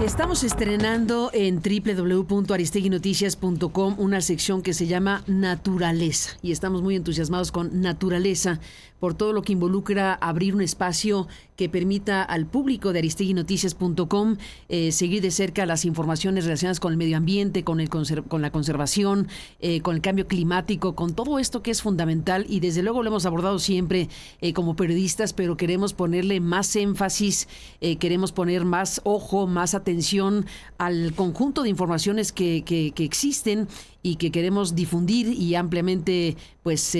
Estamos estrenando en www.aristeguinoticias.com una sección que se llama Naturaleza y estamos muy entusiasmados con Naturaleza por todo lo que involucra abrir un espacio que permita al público de aristeguinoticias.com seguir de cerca las informaciones relacionadas con el medio ambiente, con la conservación, con el cambio climático, con todo esto que es fundamental y desde luego lo hemos abordado siempre como periodistas, pero queremos ponerle más énfasis, queremos poner más ojo, más atención al conjunto de informaciones que existen y que queremos difundir y ampliamente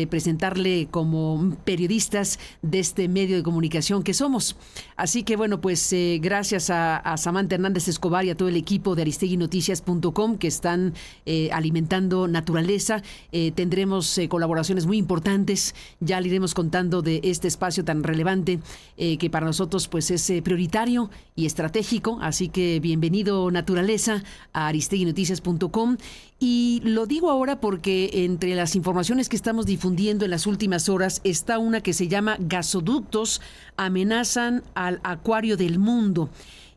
presentarle como periodistas de este medio de comunicación que somos. Así que bueno, gracias a Samantha Hernández Escobar y a todo el equipo de aristeguinoticias.com que están alimentando Naturaleza. Tendremos colaboraciones muy importantes, ya le iremos contando de este espacio tan relevante que para nosotros es prioritario y estratégico, así que bienvenido Naturaleza a aristeguinoticias.com. Y lo digo ahora porque entre las informaciones que estamos difundiendo en las últimas horas está una que se llama Gasoductos amenazan al acuario del mundo.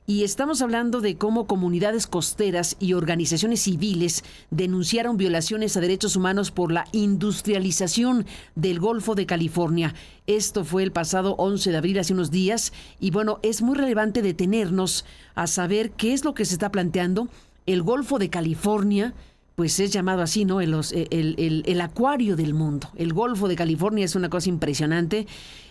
Y estamos hablando de cómo comunidades costeras y organizaciones civiles denunciaron violaciones a derechos humanos por la industrialización del Golfo de California. Esto fue el pasado 11 de abril, hace unos días. Y bueno, es muy relevante detenernos a saber qué es lo que se está planteando. El Golfo de California es llamado así, ¿no? El acuario del mundo. El Golfo de California es una cosa impresionante.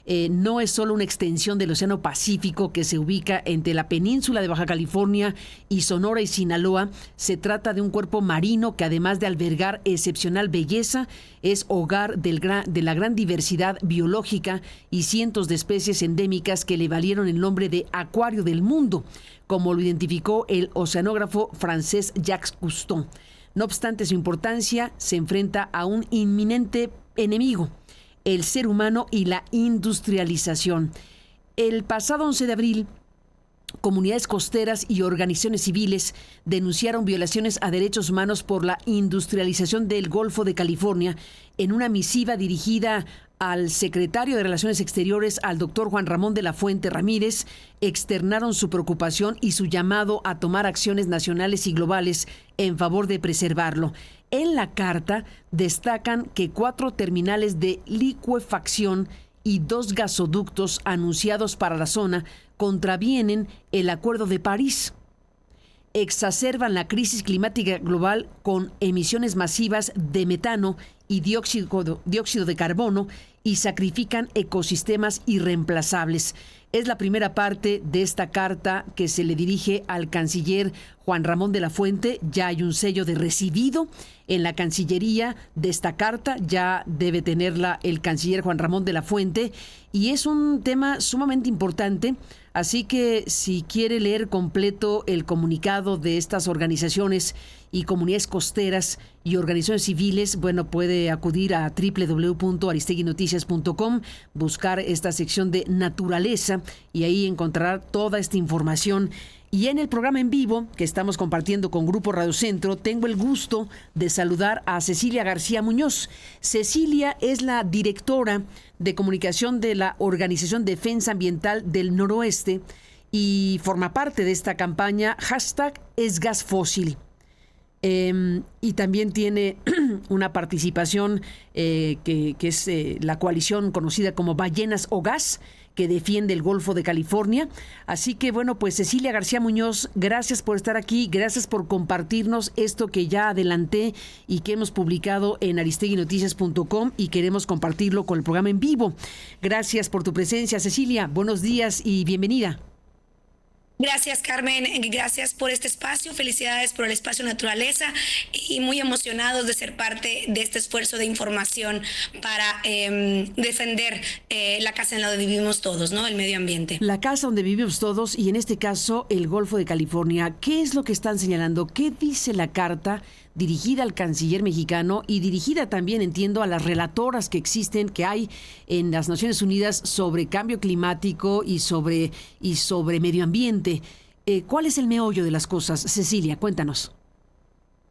No es solo una extensión del Océano Pacífico que se ubica entre la península de Baja California y Sonora y Sinaloa. Se trata de un cuerpo marino que, además de albergar excepcional belleza, es hogar de la gran diversidad biológica y cientos de especies endémicas que le valieron el nombre de Acuario del Mundo, como lo identificó el oceanógrafo francés Jacques Cousteau. No obstante su importancia, se enfrenta a un inminente enemigo, el ser humano y la industrialización. El pasado 11 de abril, comunidades costeras y organizaciones civiles denunciaron violaciones a derechos humanos por la industrialización del Golfo de California en una misiva dirigida al secretario de Relaciones Exteriores, al doctor Juan Ramón de la Fuente Ramírez. Externaron su preocupación y su llamado a tomar acciones nacionales y globales en favor de preservarlo. En la carta destacan que 4 terminales de licuefacción y 2 gasoductos anunciados para la zona contravienen el Acuerdo de París. Exacerban la crisis climática global con emisiones masivas de metano y dióxido de carbono y sacrifican ecosistemas irreemplazables. Es la primera parte de esta carta que se le dirige al canciller Juan Ramón de la Fuente. Ya hay un sello de recibido en la Cancillería de esta carta, ya debe tenerla el canciller Juan Ramón de la Fuente, y es un tema sumamente importante. Así que si quiere leer completo el comunicado de estas organizaciones y comunidades costeras y organizaciones civiles, puede acudir a www.aristeguinoticias.com, buscar esta sección de Naturaleza y ahí encontrará toda esta información. Y en el programa en vivo que estamos compartiendo con Grupo Radio Centro, tengo el gusto de saludar a Cecilia García Muñoz. Cecilia es la directora de comunicación de la Organización Defensa Ambiental del Noroeste y forma parte de esta campaña #EsGasFósil. Y también tiene una participación que es la coalición conocida como Ballenas o Gas, que defiende el Golfo de California. Así que Cecilia García Muñoz, gracias por estar aquí, gracias por compartirnos esto que ya adelanté y que hemos publicado en aristeguinoticias.com y queremos compartirlo con el programa en vivo. Gracias por tu presencia, Cecilia. Buenos días y bienvenida. Gracias, Carmen. Gracias por este espacio. Felicidades por el espacio Naturaleza y muy emocionados de ser parte de este esfuerzo de información para defender la casa en la donde vivimos todos, ¿no? El medio ambiente. La casa donde vivimos todos y en este caso el Golfo de California. ¿Qué es lo que están señalando? ¿Qué dice la carta dirigida al canciller mexicano y dirigida también, entiendo, a las relatoras que existen, que hay en las Naciones Unidas sobre cambio climático y sobre medio ambiente? ¿Cuál es el meollo de las cosas? Cecilia, cuéntanos.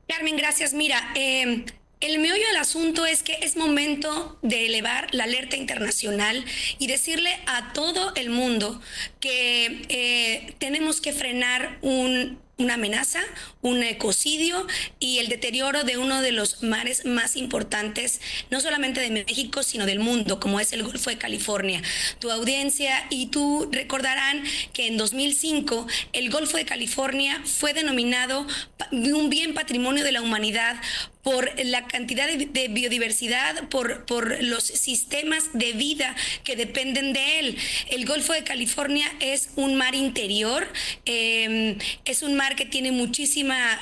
Carmen, gracias. Mira, el meollo del asunto es que es momento de elevar la alerta internacional y decirle a todo el mundo que tenemos que frenar un una amenaza, un ecocidio y el deterioro de uno de los mares más importantes, no solamente de México, sino del mundo, como es el Golfo de California. Tu audiencia y tú recordarán que en 2005 el Golfo de California fue denominado un bien patrimonio de la humanidad por la cantidad de biodiversidad, por los sistemas de vida que dependen de él. El Golfo de California es un mar interior, es un mar que tiene muchísima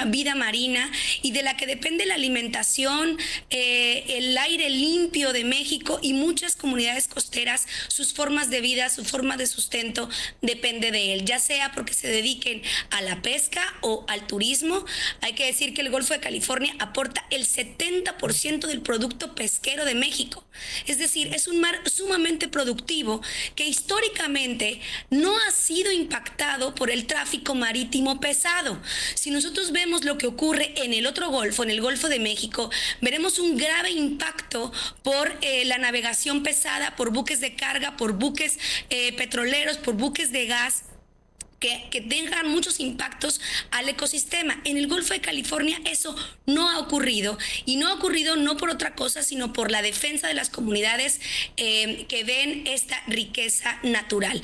vida marina y de la que depende la alimentación, el aire limpio de México y muchas comunidades costeras, sus formas de vida, su forma de sustento depende de él, ya sea porque se dediquen a la pesca o al turismo. Hay que decir que el Golfo de California aporta el 70% del producto pesquero de México. Es decir, es un mar sumamente productivo que históricamente no ha sido impactado por el tráfico marítimo pesado. Si nosotros vemos lo que ocurre en el otro golfo, en el Golfo de México, veremos un grave impacto por la navegación pesada, por buques de carga, por buques petroleros, por buques de gas, que tengan muchos impactos al ecosistema. En el Golfo de California eso no ha ocurrido, y no ha ocurrido no por otra cosa, sino por la defensa de las comunidades que ven esta riqueza natural.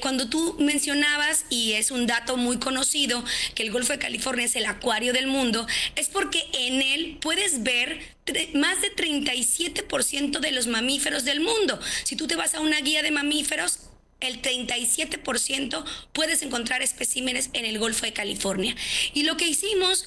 Cuando tú mencionabas, y es un dato muy conocido, que el Golfo de California es el acuario del mundo, es porque en él puedes ver más de 37% de los mamíferos del mundo. Si tú te vas a una guía de mamíferos, el 37% puedes encontrar especímenes en el Golfo de California. Y lo que hicimos,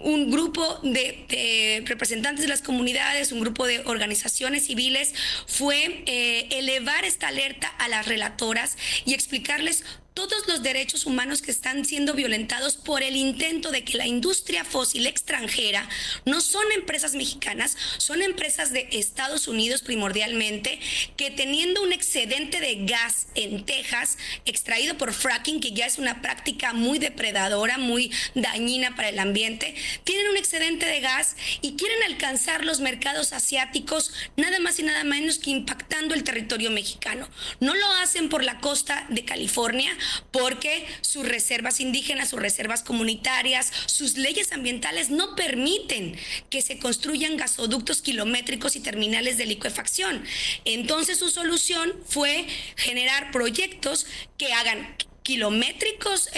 un grupo de representantes de las comunidades, un grupo de organizaciones civiles, fue elevar esta alerta a las relatoras y explicarles todos los derechos humanos que están siendo violentados por el intento de que la industria fósil extranjera, no son empresas mexicanas, son empresas de Estados Unidos primordialmente, que teniendo un excedente de gas en Texas, extraído por fracking, que ya es una práctica muy depredadora, muy dañina para el ambiente, tienen un excedente de gas y quieren alcanzar los mercados asiáticos, nada más y nada menos que impactando el territorio mexicano. No lo hacen por la costa de California, porque sus reservas indígenas, sus reservas comunitarias, sus leyes ambientales no permiten que se construyan gasoductos kilométricos y terminales de licuefacción. Entonces su solución fue generar proyectos que hagan kilométricos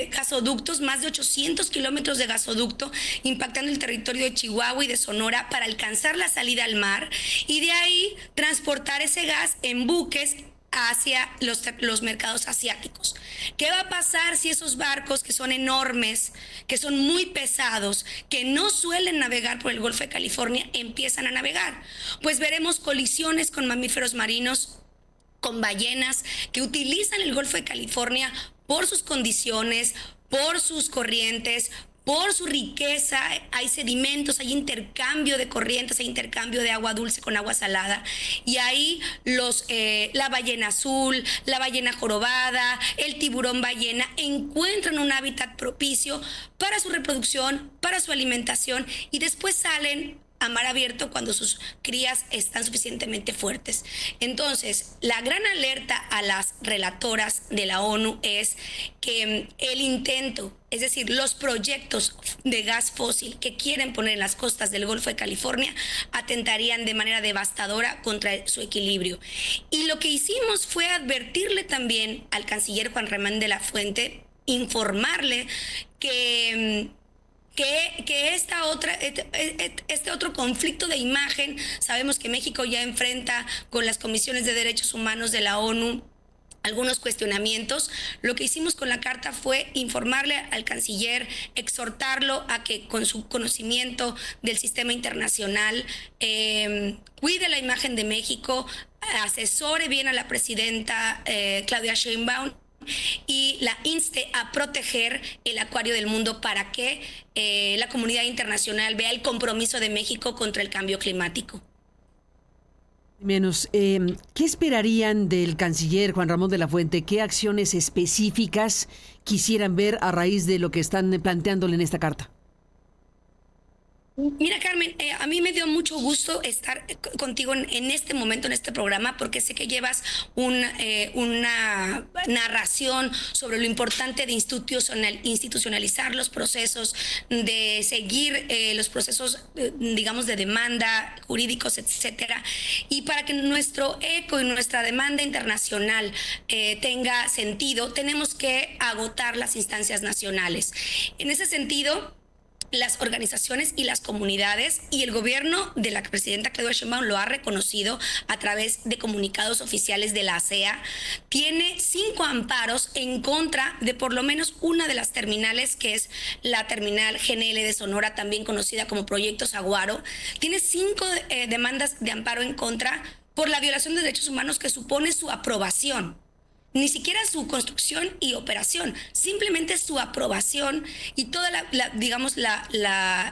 gasoductos, más de 800 kilómetros de gasoducto, impactando el territorio de Chihuahua y de Sonora para alcanzar la salida al mar, y de ahí transportar ese gas en buques hacia los mercados asiáticos. ¿Qué va a pasar si esos barcos, que son enormes, que son muy pesados, que no suelen navegar por el Golfo de California, empiezan a navegar? Pues veremos colisiones con mamíferos marinos, con ballenas que utilizan el Golfo de California por sus condiciones, por sus corrientes, por su riqueza. Hay sedimentos, hay intercambio de corrientes, hay intercambio de agua dulce con agua salada, y ahí la ballena azul, la ballena jorobada, el tiburón ballena encuentran un hábitat propicio para su reproducción, para su alimentación, y después salen a mar abierto cuando sus crías están suficientemente fuertes. Entonces, la gran alerta a las relatoras de la ONU es que el intento, es decir, los proyectos de gas fósil que quieren poner en las costas del Golfo de California, atentarían de manera devastadora contra su equilibrio. Y lo que hicimos fue advertirle también al canciller Juan Ramón de la Fuente, informarle que este otro conflicto de imagen, sabemos que México ya enfrenta con las comisiones de derechos humanos de la ONU algunos cuestionamientos. Lo que hicimos con la carta fue informarle al canciller, exhortarlo a que con su conocimiento del sistema internacional cuide la imagen de México, asesore bien a la presidenta Claudia Sheinbaum y la inste a proteger el acuario del mundo para que la comunidad internacional vea el compromiso de México contra el cambio climático. ¿Qué esperarían del canciller Juan Ramón de la Fuente? ¿Qué acciones específicas quisieran ver a raíz de lo que están planteándole en esta carta? Mira, Carmen, a mí me dio mucho gusto estar contigo en este momento, en este programa, porque sé que llevas una narración sobre lo importante de institucionalizar los procesos, de seguir los procesos, digamos, de demanda, jurídicos, etcétera, y para que nuestro eco y nuestra demanda internacional tenga sentido, tenemos que agotar las instancias nacionales. En ese sentido, las organizaciones y las comunidades y el gobierno de la presidenta Claudia Sheinbaum lo ha reconocido a través de comunicados oficiales de la ASEA. Tiene 5 amparos en contra de por lo menos una de las terminales, que es la terminal GNL de Sonora, también conocida como Proyecto Saguaro. Tiene 5 demandas de amparo en contra por la violación de derechos humanos que supone su aprobación. Ni siquiera su construcción y operación, simplemente su aprobación y toda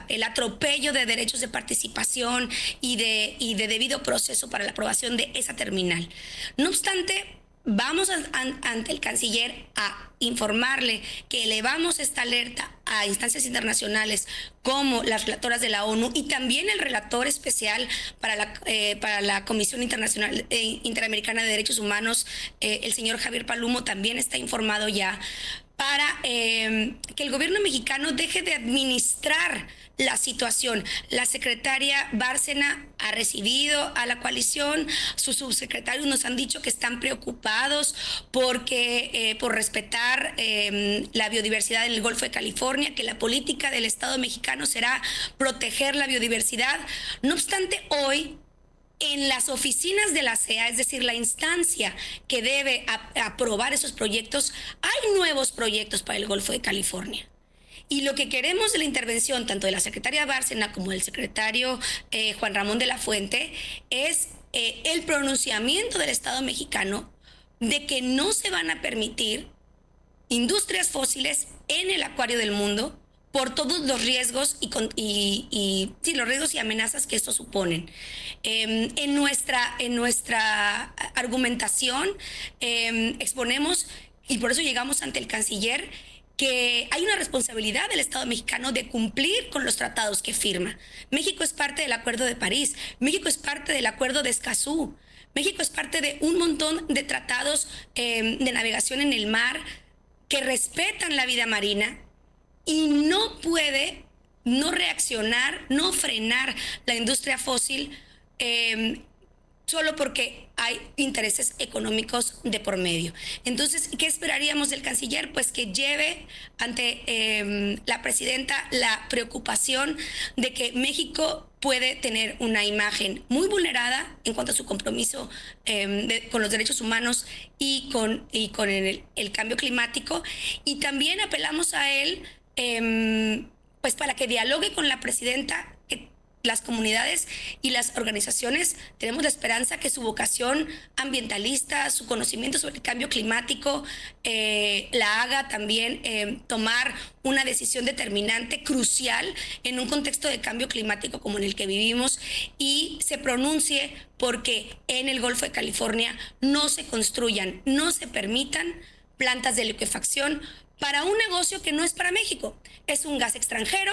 el atropello de derechos de participación y de debido proceso para la aprobación de esa terminal. No obstante, vamos ante el canciller a informarle que elevamos esta alerta a instancias internacionales como las relatoras de la ONU y también el relator especial para la Comisión Internacional Interamericana de Derechos Humanos, el señor Javier Palumo, también está informado ya, para que el gobierno mexicano deje de administrar la situación. La secretaria Bárcena ha recibido a la coalición, sus subsecretarios nos han dicho que están preocupados porque por respetar la biodiversidad en el Golfo de California, que la política del Estado mexicano será proteger la biodiversidad. No obstante, hoy en las oficinas de la CEA, es decir, la instancia que debe aprobar esos proyectos, hay nuevos proyectos para el Golfo de California. Y lo que queremos de la intervención tanto de la secretaria Bárcena como del secretario Juan Ramón de la Fuente es el pronunciamiento del Estado mexicano de que no se van a permitir industrias fósiles en el acuario del mundo por todos los riesgos los riesgos y amenazas que esto suponen. En nuestra argumentación exponemos, y por eso llegamos ante el canciller, que hay una responsabilidad del Estado mexicano de cumplir con los tratados que firma. México es parte del Acuerdo de París, México es parte del Acuerdo de Escazú, México es parte de un montón de tratados de navegación en el mar que respetan la vida marina, y no puede no reaccionar, no frenar la industria fósil solo porque hay intereses económicos de por medio. Entonces, ¿qué esperaríamos del canciller? Pues que lleve ante la presidenta la preocupación de que México puede tener una imagen muy vulnerada en cuanto a su compromiso con los derechos humanos y con el cambio climático, y también apelamos a él pues para que dialogue con la presidenta. Las comunidades y las organizaciones tenemos la esperanza que su vocación ambientalista, su conocimiento sobre el cambio climático la haga también tomar una decisión determinante, crucial en un contexto de cambio climático como en el que vivimos, y se pronuncie porque en el Golfo de California no se construyan, no se permitan plantas de liquefacción para un negocio que no es para México. Es un gas extranjero,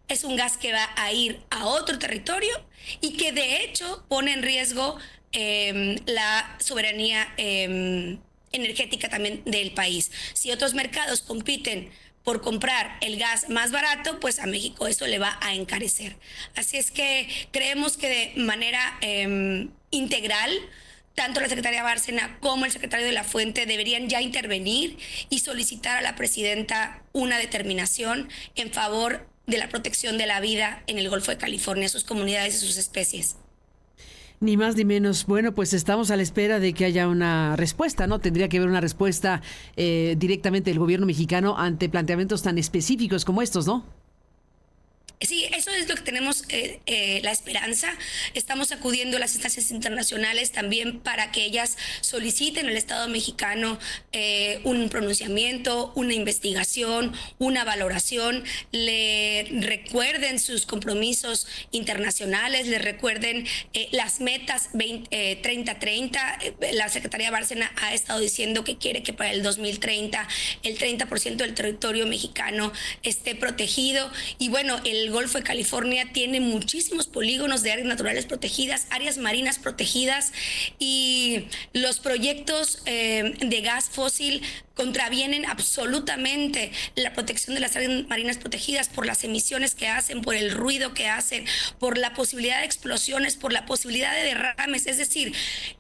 es un gas que va a ir a otro territorio y que de hecho pone en riesgo la soberanía energética también del país. Si otros mercados compiten por comprar el gas más barato, pues a México eso le va a encarecer. Así es que creemos que de manera integral, tanto la secretaria Bárcena como el secretario de la Fuente deberían ya intervenir y solicitar a la presidenta una determinación en favor de la protección de la vida en el Golfo de California, sus comunidades y sus especies. Ni más ni menos. Bueno, pues estamos a la espera de que haya una respuesta, ¿no? Tendría que haber una respuesta directamente del gobierno mexicano ante planteamientos tan específicos como estos, ¿no? Sí, eso es lo que tenemos la esperanza. Estamos acudiendo a las instancias internacionales también para que ellas soliciten al Estado mexicano un pronunciamiento, una investigación, una valoración, le recuerden sus compromisos internacionales, le recuerden las metas 30-30. La secretaria Bárcena ha estado diciendo que quiere que para el 2030 el 30% del territorio mexicano esté protegido, y bueno, el el Golfo de California tiene muchísimos polígonos de áreas naturales protegidas, áreas marinas protegidas, y los proyectos de gas fósil contravienen absolutamente la protección de las áreas marinas protegidas por las emisiones que hacen, por el ruido que hacen, por la posibilidad de explosiones, por la posibilidad de derrames. Es decir,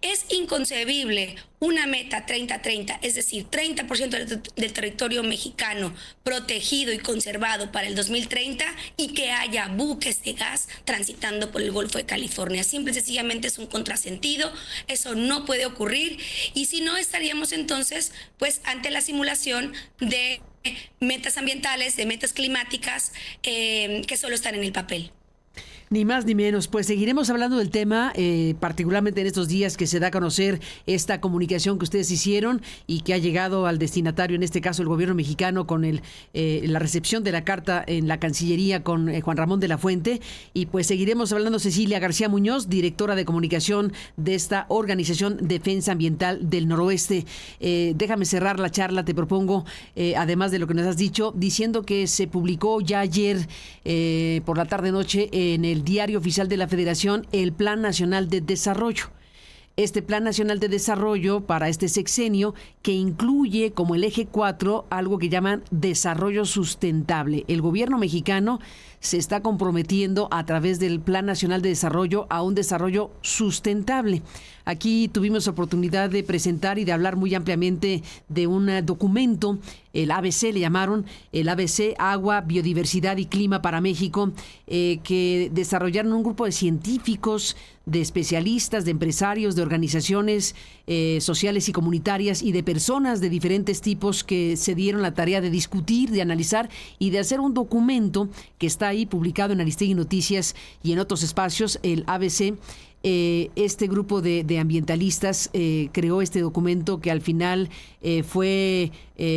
es inconcebible una meta 30-30, es decir, 30% del territorio mexicano protegido y conservado para el 2030 y que haya buques de gas transitando por el Golfo de California. Simple y sencillamente es un contrasentido, eso no puede ocurrir, y si no, estaríamos entonces pues ante la simulación de metas ambientales, de metas climáticas que solo están en el papel. Ni más ni menos. Pues seguiremos hablando del tema, particularmente en estos días que se da a conocer esta comunicación que ustedes hicieron y que ha llegado al destinatario, en este caso el gobierno mexicano, con la recepción de la carta en la Cancillería con Juan Ramón de la Fuente. Y pues seguiremos hablando. Cecilia García Muñoz, directora de comunicación de esta organización Defensa Ambiental del Noroeste. Déjame cerrar la charla, te propongo, además de lo que nos has dicho, diciendo que se publicó ya ayer por la tarde-noche en el Diario Oficial de la Federación el Plan Nacional de Desarrollo. Este Plan Nacional de Desarrollo para este sexenio, que incluye como el eje 4 algo que llaman desarrollo sustentable. El gobierno mexicano se está comprometiendo a través del Plan Nacional de Desarrollo a un desarrollo sustentable. Aquí tuvimos oportunidad de presentar y de hablar muy ampliamente de un documento, el ABC le llamaron, el ABC, Agua, Biodiversidad y Clima para México, que desarrollaron un grupo de científicos, de especialistas, de empresarios, de organizaciones sociales y comunitarias y de personas de diferentes tipos que se dieron la tarea de discutir, de analizar y de hacer un documento que está ahí publicado en Aristegui Noticias y en otros espacios, el ABC. Este grupo de ambientalistas creó este documento que al final fue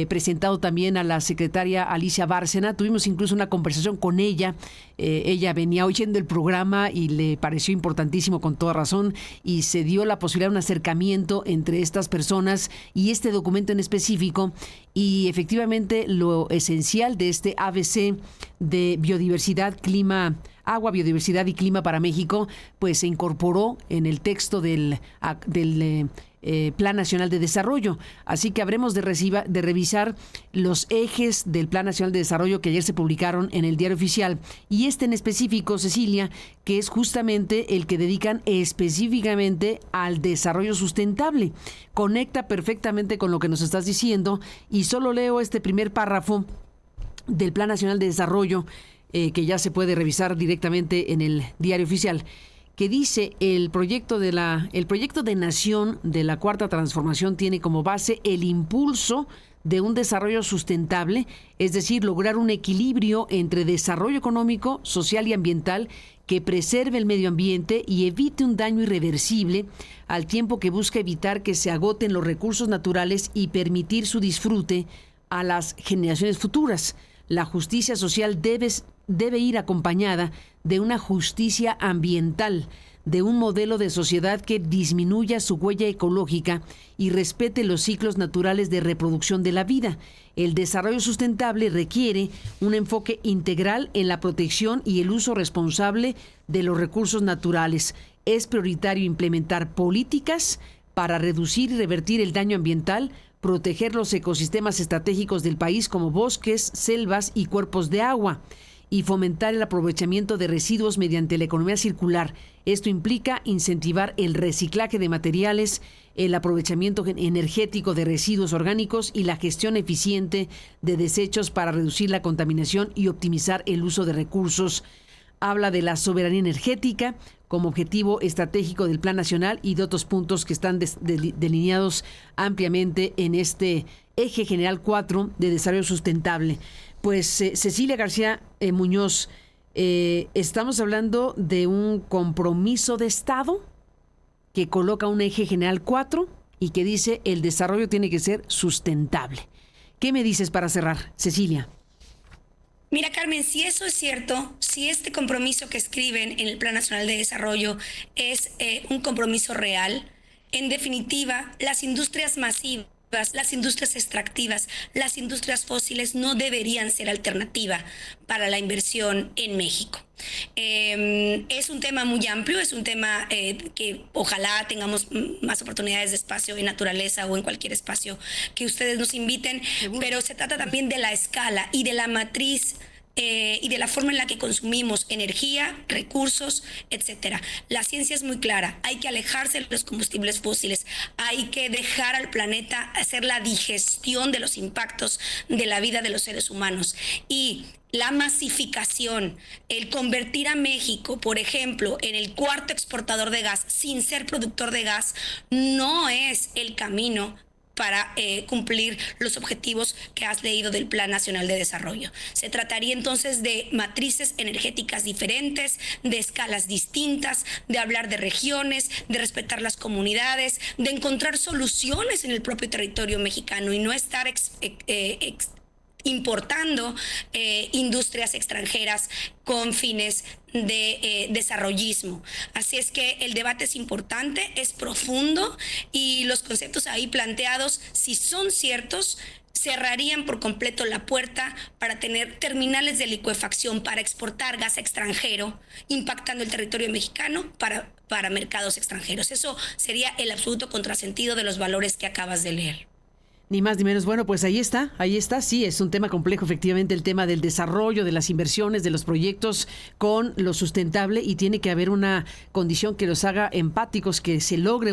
presentado también a la secretaria Alicia Bárcena. Tuvimos incluso una conversación con ella. Ella venía oyendo el programa y le pareció importantísimo, con toda razón, y se dio la posibilidad de un acercamiento entre estas personas y este documento en específico. Y efectivamente lo esencial de este ABC de biodiversidad, clima, agua, biodiversidad y clima para México, pues se incorporó en el texto del Plan Nacional de Desarrollo. Así que habremos de revisar los ejes del Plan Nacional de Desarrollo que ayer se publicaron en el Diario Oficial. Y este en específico, Cecilia, que es justamente el que dedican específicamente al desarrollo sustentable. Conecta perfectamente con lo que nos estás diciendo, y solo leo este primer párrafo del Plan Nacional de Desarrollo, que ya se puede revisar directamente en el Diario Oficial, que dice: el proyecto de nación de la Cuarta Transformación tiene como base el impulso de un desarrollo sustentable, es decir, lograr un equilibrio entre desarrollo económico, social y ambiental que preserve el medio ambiente y evite un daño irreversible, al tiempo que busca evitar que se agoten los recursos naturales y permitir su disfrute a las generaciones futuras. La justicia social debe ir acompañada de una justicia ambiental, de un modelo de sociedad que disminuya su huella ecológica y respete los ciclos naturales de reproducción de la vida. El desarrollo sustentable requiere un enfoque integral en la protección y el uso responsable de los recursos naturales. Es prioritario implementar políticas para reducir y revertir el daño ambiental, proteger los ecosistemas estratégicos del país como bosques, selvas y cuerpos de agua, y fomentar el aprovechamiento de residuos mediante la economía circular. Esto implica incentivar el reciclaje de materiales, el aprovechamiento energético de residuos orgánicos y la gestión eficiente de desechos para reducir la contaminación y optimizar el uso de recursos. Habla de la soberanía energética como objetivo estratégico del Plan Nacional y de otros puntos que están delineados ampliamente en este eje general 4 de desarrollo sustentable. Pues Cecilia García Muñoz, estamos hablando de un compromiso de Estado que coloca un eje general 4 y que dice el desarrollo tiene que ser sustentable. ¿Qué me dices para cerrar, Cecilia? Mira, Carmen, si eso es cierto, si este compromiso que escriben en el Plan Nacional de Desarrollo es un compromiso real, en definitiva, las industrias masivas las industrias extractivas, las industrias fósiles no deberían ser alternativa para la inversión en México. Es un tema muy amplio, es un tema que ojalá tengamos más oportunidades de espacio en naturaleza o en cualquier espacio que ustedes nos inviten, pero se trata también de la escala y de la matriz y de la forma en la que consumimos energía, recursos, etcétera. La ciencia es muy clara, hay que alejarse de los combustibles fósiles, hay que dejar al planeta hacer la digestión de los impactos de la vida de los seres humanos. Y la masificación, el convertir a México, por ejemplo, en el cuarto exportador de gas sin ser productor de gas, no es el camino para cumplir los objetivos que has leído del Plan Nacional de Desarrollo. Se trataría entonces de matrices energéticas diferentes, de escalas distintas, de hablar de regiones, de respetar las comunidades, de encontrar soluciones en el propio territorio mexicano y no estar importando industrias extranjeras con fines de desarrollismo. Así es que el debate es importante, es profundo y los conceptos ahí planteados, si son ciertos, cerrarían por completo la puerta para tener terminales de licuefacción para exportar gas extranjero, impactando el territorio mexicano para mercados extranjeros. Eso sería el absoluto contrasentido de los valores que acabas de leer. Ni más ni menos. Bueno, pues ahí está. Sí, es un tema complejo, efectivamente, el tema del desarrollo, de las inversiones, de los proyectos con lo sustentable, y tiene que haber una condición que los haga empáticos, que se logre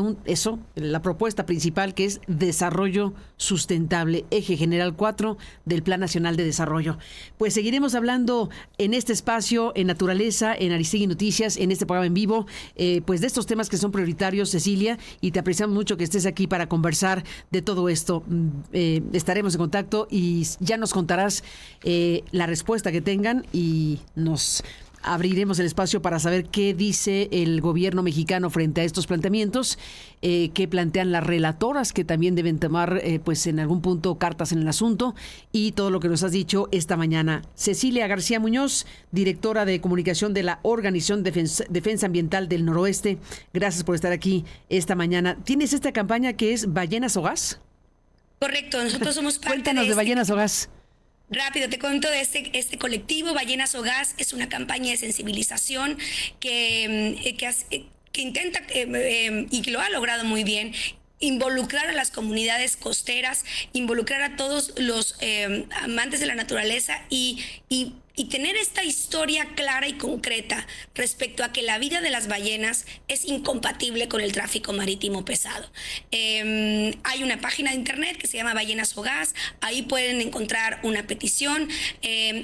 la propuesta principal, que es desarrollo sustentable, eje general 4 del Plan Nacional de Desarrollo. Pues seguiremos hablando en este espacio, en Naturaleza, en Aristegui Noticias, en este programa en vivo, pues de estos temas que son prioritarios, Cecilia, y te apreciamos mucho que estés aquí para conversar de todo esto. Estaremos en contacto y ya nos contarás la respuesta que tengan y nos abriremos el espacio para saber qué dice el gobierno mexicano frente a estos planteamientos, qué plantean las relatoras, que también deben tomar pues en algún punto cartas en el asunto, y todo lo que nos has dicho esta mañana. Cecilia García Muñoz, directora de comunicación de la Organización Defensa Ambiental del Noroeste, gracias por estar aquí esta mañana. ¿Tienes esta campaña que es Ballenas o Gas? Correcto, nosotros somos parte Cuéntanos de Ballenas o Gas. Rápido, te cuento de este colectivo. Ballenas o Gas es una campaña de sensibilización que intenta, y que lo ha logrado muy bien, involucrar a las comunidades costeras, involucrar a todos los amantes de la naturaleza y tener esta historia clara y concreta respecto a que la vida de las ballenas es incompatible con el tráfico marítimo pesado. Hay una página de internet que se llama Ballenas o Gas, ahí pueden encontrar una petición.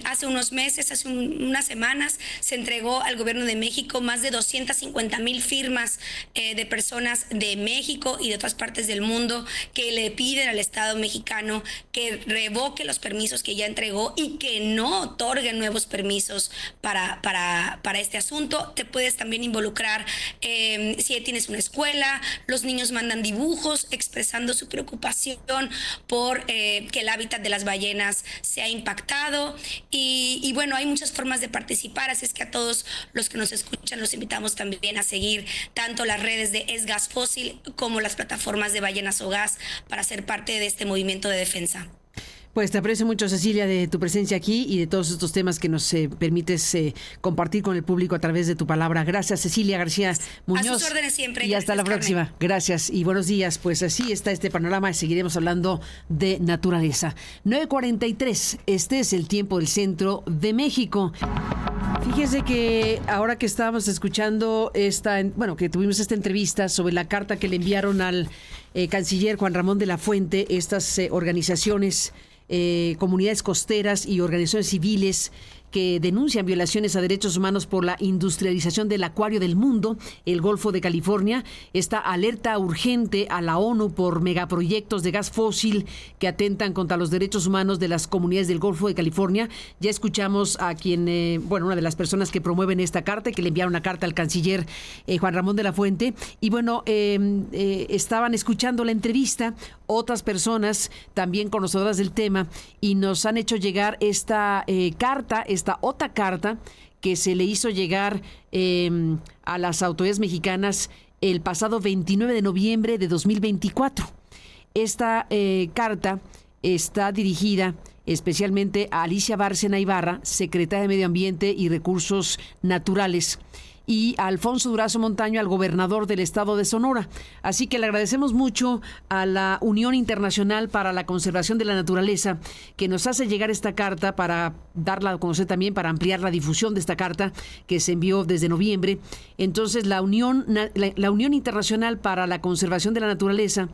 Hace unos meses, hace unas semanas, se entregó al gobierno de México más de 250,000 firmas de personas de México y de otras partes del mundo que le piden al Estado mexicano que revoque los permisos que ya entregó y que no otorguen nuevos permisos para este asunto. Te puedes también involucrar si tienes una escuela, los niños mandan dibujos expresando su preocupación por que el hábitat de las ballenas sea impactado y bueno, hay muchas formas de participar, así es que a todos los que nos escuchan los invitamos también a seguir tanto las redes de Es Gas Fósil como las plataformas de Ballenas o Gas para ser parte de este movimiento de defensa. Pues te aprecio mucho, Cecilia, de tu presencia aquí y de todos estos temas que nos permites compartir con el público a través de tu palabra. Gracias, Cecilia García Muñoz. A sus órdenes siempre. Y hasta la próxima. Carmen. Gracias y buenos días. Pues así está este panorama y seguiremos hablando de naturaleza. 9:43, este es el tiempo del centro de México. Fíjese que ahora que estábamos escuchando que tuvimos esta entrevista sobre la carta que le enviaron al canciller Juan Ramón de la Fuente, estas organizaciones, comunidades costeras y organizaciones civiles que denuncian violaciones a derechos humanos por la industrialización del acuario del mundo, el Golfo de California, esta alerta urgente a la ONU por megaproyectos de gas fósil que atentan contra los derechos humanos de las comunidades del Golfo de California. Ya escuchamos a quien, una de las personas que promueven esta carta, que le enviaron una carta al canciller Juan Ramón de la Fuente, y estaban escuchando la entrevista otras personas también conocedoras del tema y nos han hecho llegar esta otra carta que se le hizo llegar a las autoridades mexicanas el pasado 29 de noviembre de 2024. Esta carta está dirigida especialmente a Alicia Bárcena Ibarra, secretaria de Medio Ambiente y Recursos Naturales, y a Alfonso Durazo Montaño, al gobernador del estado de Sonora. Así que le agradecemos mucho a la Unión Internacional para la Conservación de la Naturaleza, que nos hace llegar esta carta para darla a conocer también, para ampliar la difusión de esta carta que se envió desde noviembre. Entonces, la Unión Internacional para la Conservación de la Naturaleza,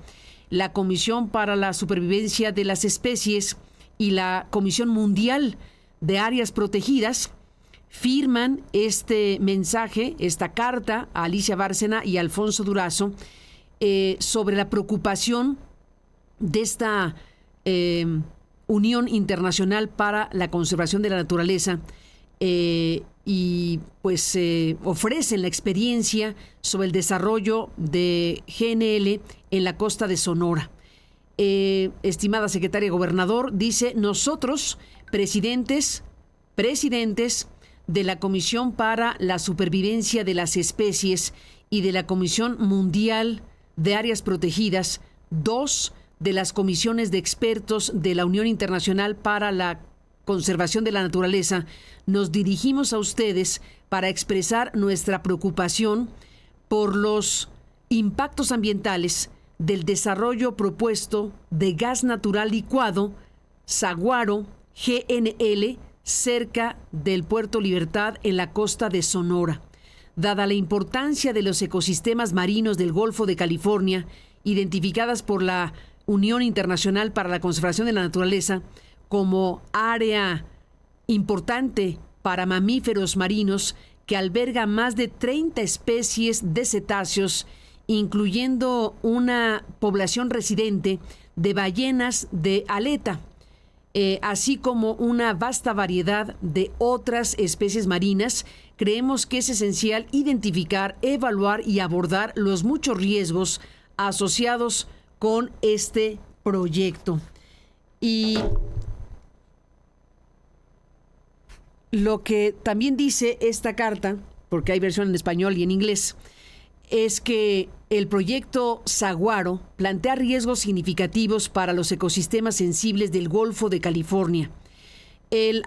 la Comisión para la Supervivencia de las Especies y la Comisión Mundial de Áreas Protegidas firman este mensaje, esta carta a Alicia Bárcena y a Alfonso Durazo sobre la preocupación de esta Unión Internacional para la Conservación de la Naturaleza, y pues ofrecen la experiencia sobre el desarrollo de GNL en la costa de Sonora. Estimada secretaria gobernador, dice: nosotros, presidentes de la Comisión para la Supervivencia de las Especies y de la Comisión Mundial de Áreas Protegidas, dos de las comisiones de expertos de la Unión Internacional para la Conservación de la Naturaleza, nos dirigimos a ustedes para expresar nuestra preocupación por los impactos ambientales del desarrollo propuesto de gas natural licuado Saguaro GNL cerca del Puerto Libertad en la costa de Sonora. Dada la importancia de los ecosistemas marinos del Golfo de California, identificadas por la Unión Internacional para la Conservación de la Naturaleza como área importante para mamíferos marinos, que alberga más de 30 especies de cetáceos, incluyendo una población residente de ballenas de aleta, así como una vasta variedad de otras especies marinas, creemos que es esencial identificar, evaluar y abordar los muchos riesgos asociados con este proyecto. Y lo que también dice esta carta, porque hay versión en español y en inglés, es que el proyecto Saguaro plantea riesgos significativos para los ecosistemas sensibles del Golfo de California. El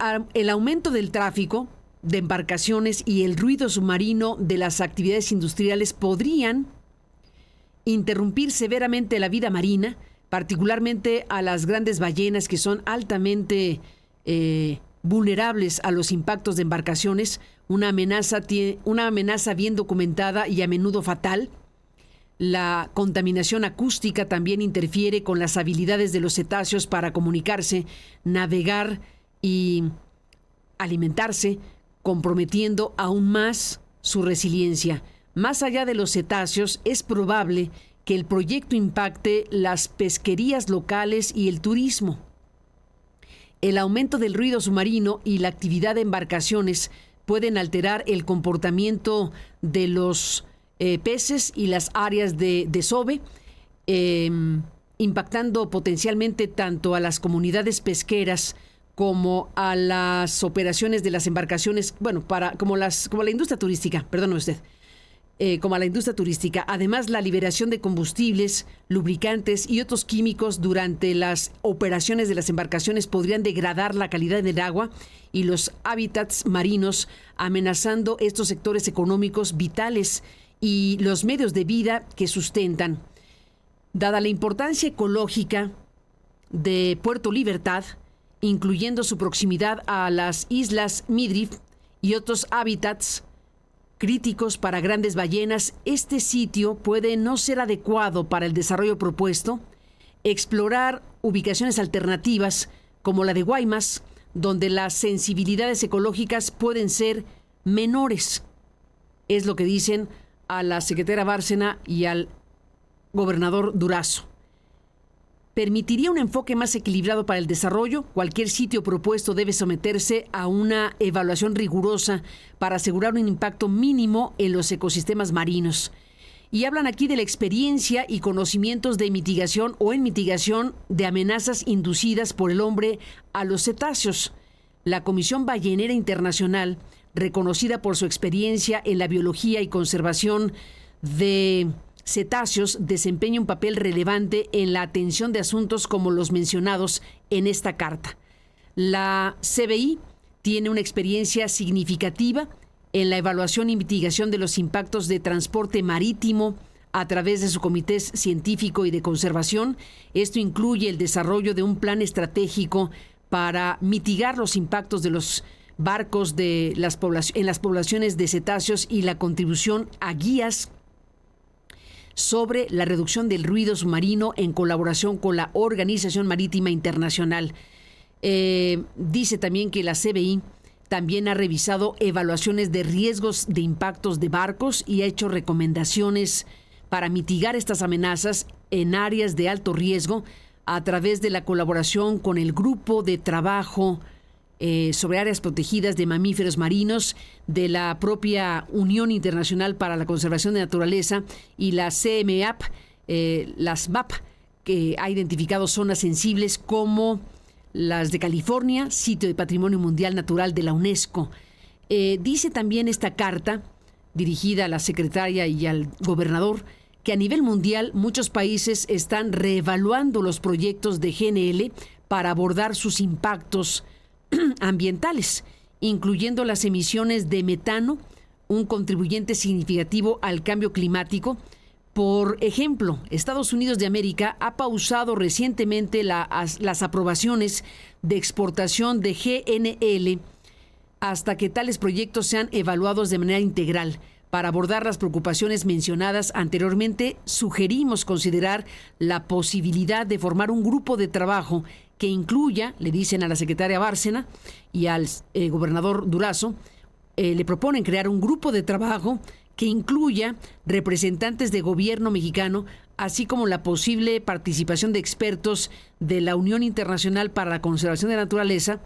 aumento del tráfico de embarcaciones y el ruido submarino de las actividades industriales podrían interrumpir severamente la vida marina, particularmente a las grandes ballenas, que son altamente vulnerables a los impactos de embarcaciones, una amenaza bien documentada y a menudo fatal. La contaminación acústica también interfiere con las habilidades de los cetáceos para comunicarse, navegar y alimentarse, comprometiendo aún más su resiliencia. Más allá de los cetáceos, es probable que el proyecto impacte las pesquerías locales y el turismo. El aumento del ruido submarino y la actividad de embarcaciones pueden alterar el comportamiento de los peces y las áreas de desove, impactando potencialmente tanto a las comunidades pesqueras como a las operaciones de las embarcaciones, como la industria turística, perdóneme usted, como a la industria turística. Además, la liberación de combustibles, lubricantes y otros químicos durante las operaciones de las embarcaciones podrían degradar la calidad del agua y los hábitats marinos, amenazando estos sectores económicos vitales y los medios de vida que sustentan. Dada la importancia ecológica de Puerto Libertad, incluyendo su proximidad a las islas Midriff y otros hábitats críticos para grandes ballenas, este sitio puede no ser adecuado para el desarrollo propuesto. Explorar ubicaciones alternativas como la de Guaymas, donde las sensibilidades ecológicas pueden ser menores. Es lo que dicen a la secretaria Bárcena y al gobernador Durazo. Permitiría un enfoque más equilibrado para el desarrollo. Cualquier sitio propuesto debe someterse a una evaluación rigurosa para asegurar un impacto mínimo en los ecosistemas marinos. Y hablan aquí de la experiencia y conocimientos de mitigación o en mitigación de amenazas inducidas por el hombre a los cetáceos. La Comisión Ballenera Internacional, reconocida por su experiencia en la biología y conservación de cetáceos desempeña un papel relevante en la atención de asuntos como los mencionados en esta carta. La CBI tiene una experiencia significativa en la evaluación y mitigación de los impactos de transporte marítimo a través de su comité científico y de conservación. Esto incluye el desarrollo de un plan estratégico para mitigar los impactos de los barcos en las poblaciones de cetáceos y la contribución a guías sobre la reducción del ruido submarino en colaboración con la Organización Marítima Internacional. Dice también que la CBI también ha revisado evaluaciones de riesgos de impactos de barcos y ha hecho recomendaciones para mitigar estas amenazas en áreas de alto riesgo a través de la colaboración con el Grupo de Trabajo sobre Áreas Protegidas de Mamíferos Marinos de la propia Unión Internacional para la Conservación de Naturaleza y la CMAP, las MAP, que ha identificado zonas sensibles como las de California, sitio de Patrimonio Mundial Natural de la UNESCO. Dice también esta carta, dirigida a la secretaria y al gobernador, que a nivel mundial muchos países están reevaluando los proyectos de GNL para abordar sus impactos ambientales, incluyendo las emisiones de metano, un contribuyente significativo al cambio climático. Por ejemplo, Estados Unidos de América ha pausado recientemente las aprobaciones de exportación de GNL hasta que tales proyectos sean evaluados de manera integral. Para abordar las preocupaciones mencionadas anteriormente, sugerimos considerar la posibilidad de formar un grupo de trabajo que incluya, le dicen a la secretaria Bárcena y al gobernador Durazo, le proponen crear un grupo de trabajo que incluya representantes de gobierno mexicano, así como la posible participación de expertos de la Unión Internacional para la Conservación de la Naturaleza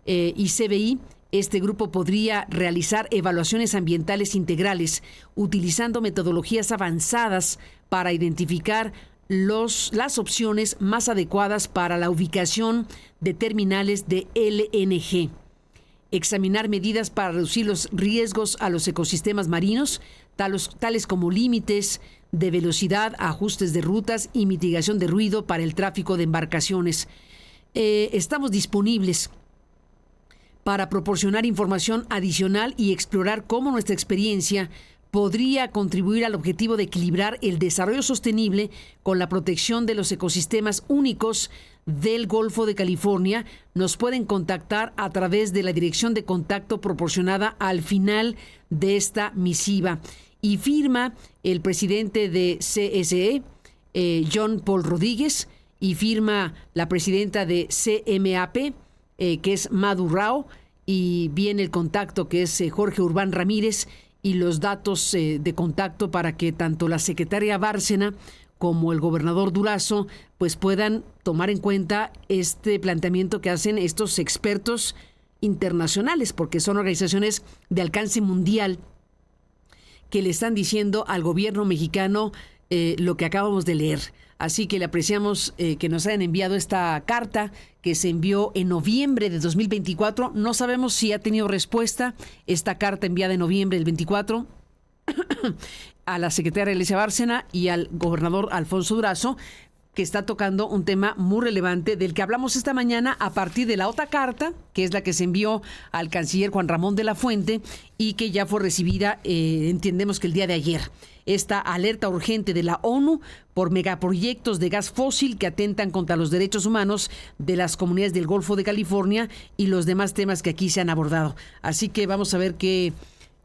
y CBI. Este grupo podría realizar evaluaciones ambientales integrales utilizando metodologías avanzadas para identificar las opciones más adecuadas para la ubicación de terminales de LNG. Examinar medidas para reducir los riesgos a los ecosistemas marinos, tales como límites de velocidad, ajustes de rutas y mitigación de ruido para el tráfico de embarcaciones. Estamos disponibles para proporcionar información adicional y explorar cómo nuestra experiencia podría contribuir al objetivo de equilibrar el desarrollo sostenible con la protección de los ecosistemas únicos del Golfo de California. Nos pueden contactar a través de la dirección de contacto proporcionada al final de esta misiva. Y firma el presidente de CSE, John Paul Rodríguez, y firma la presidenta de CMAP, que es Madhu Rao, y viene el contacto, que es Jorge Urbán Ramírez, y los datos de contacto para que tanto la secretaria Bárcena como el gobernador Durazo pues puedan tomar en cuenta este planteamiento que hacen estos expertos internacionales, porque son organizaciones de alcance mundial que le están diciendo al gobierno mexicano lo que acabamos de leer. Así que le apreciamos que nos hayan enviado esta carta que se envió en noviembre de 2024. No sabemos si ha tenido respuesta esta carta enviada en noviembre del 24 a la secretaria Alicia Bárcena y al gobernador Alfonso Durazo, que está tocando un tema muy relevante del que hablamos esta mañana a partir de la otra carta, que es la que se envió al canciller Juan Ramón de la Fuente y que ya fue recibida, entendemos que el día de ayer. Esta alerta urgente de la ONU por megaproyectos de gas fósil que atentan contra los derechos humanos de las comunidades del Golfo de California y los demás temas que aquí se han abordado. Así que vamos a ver qué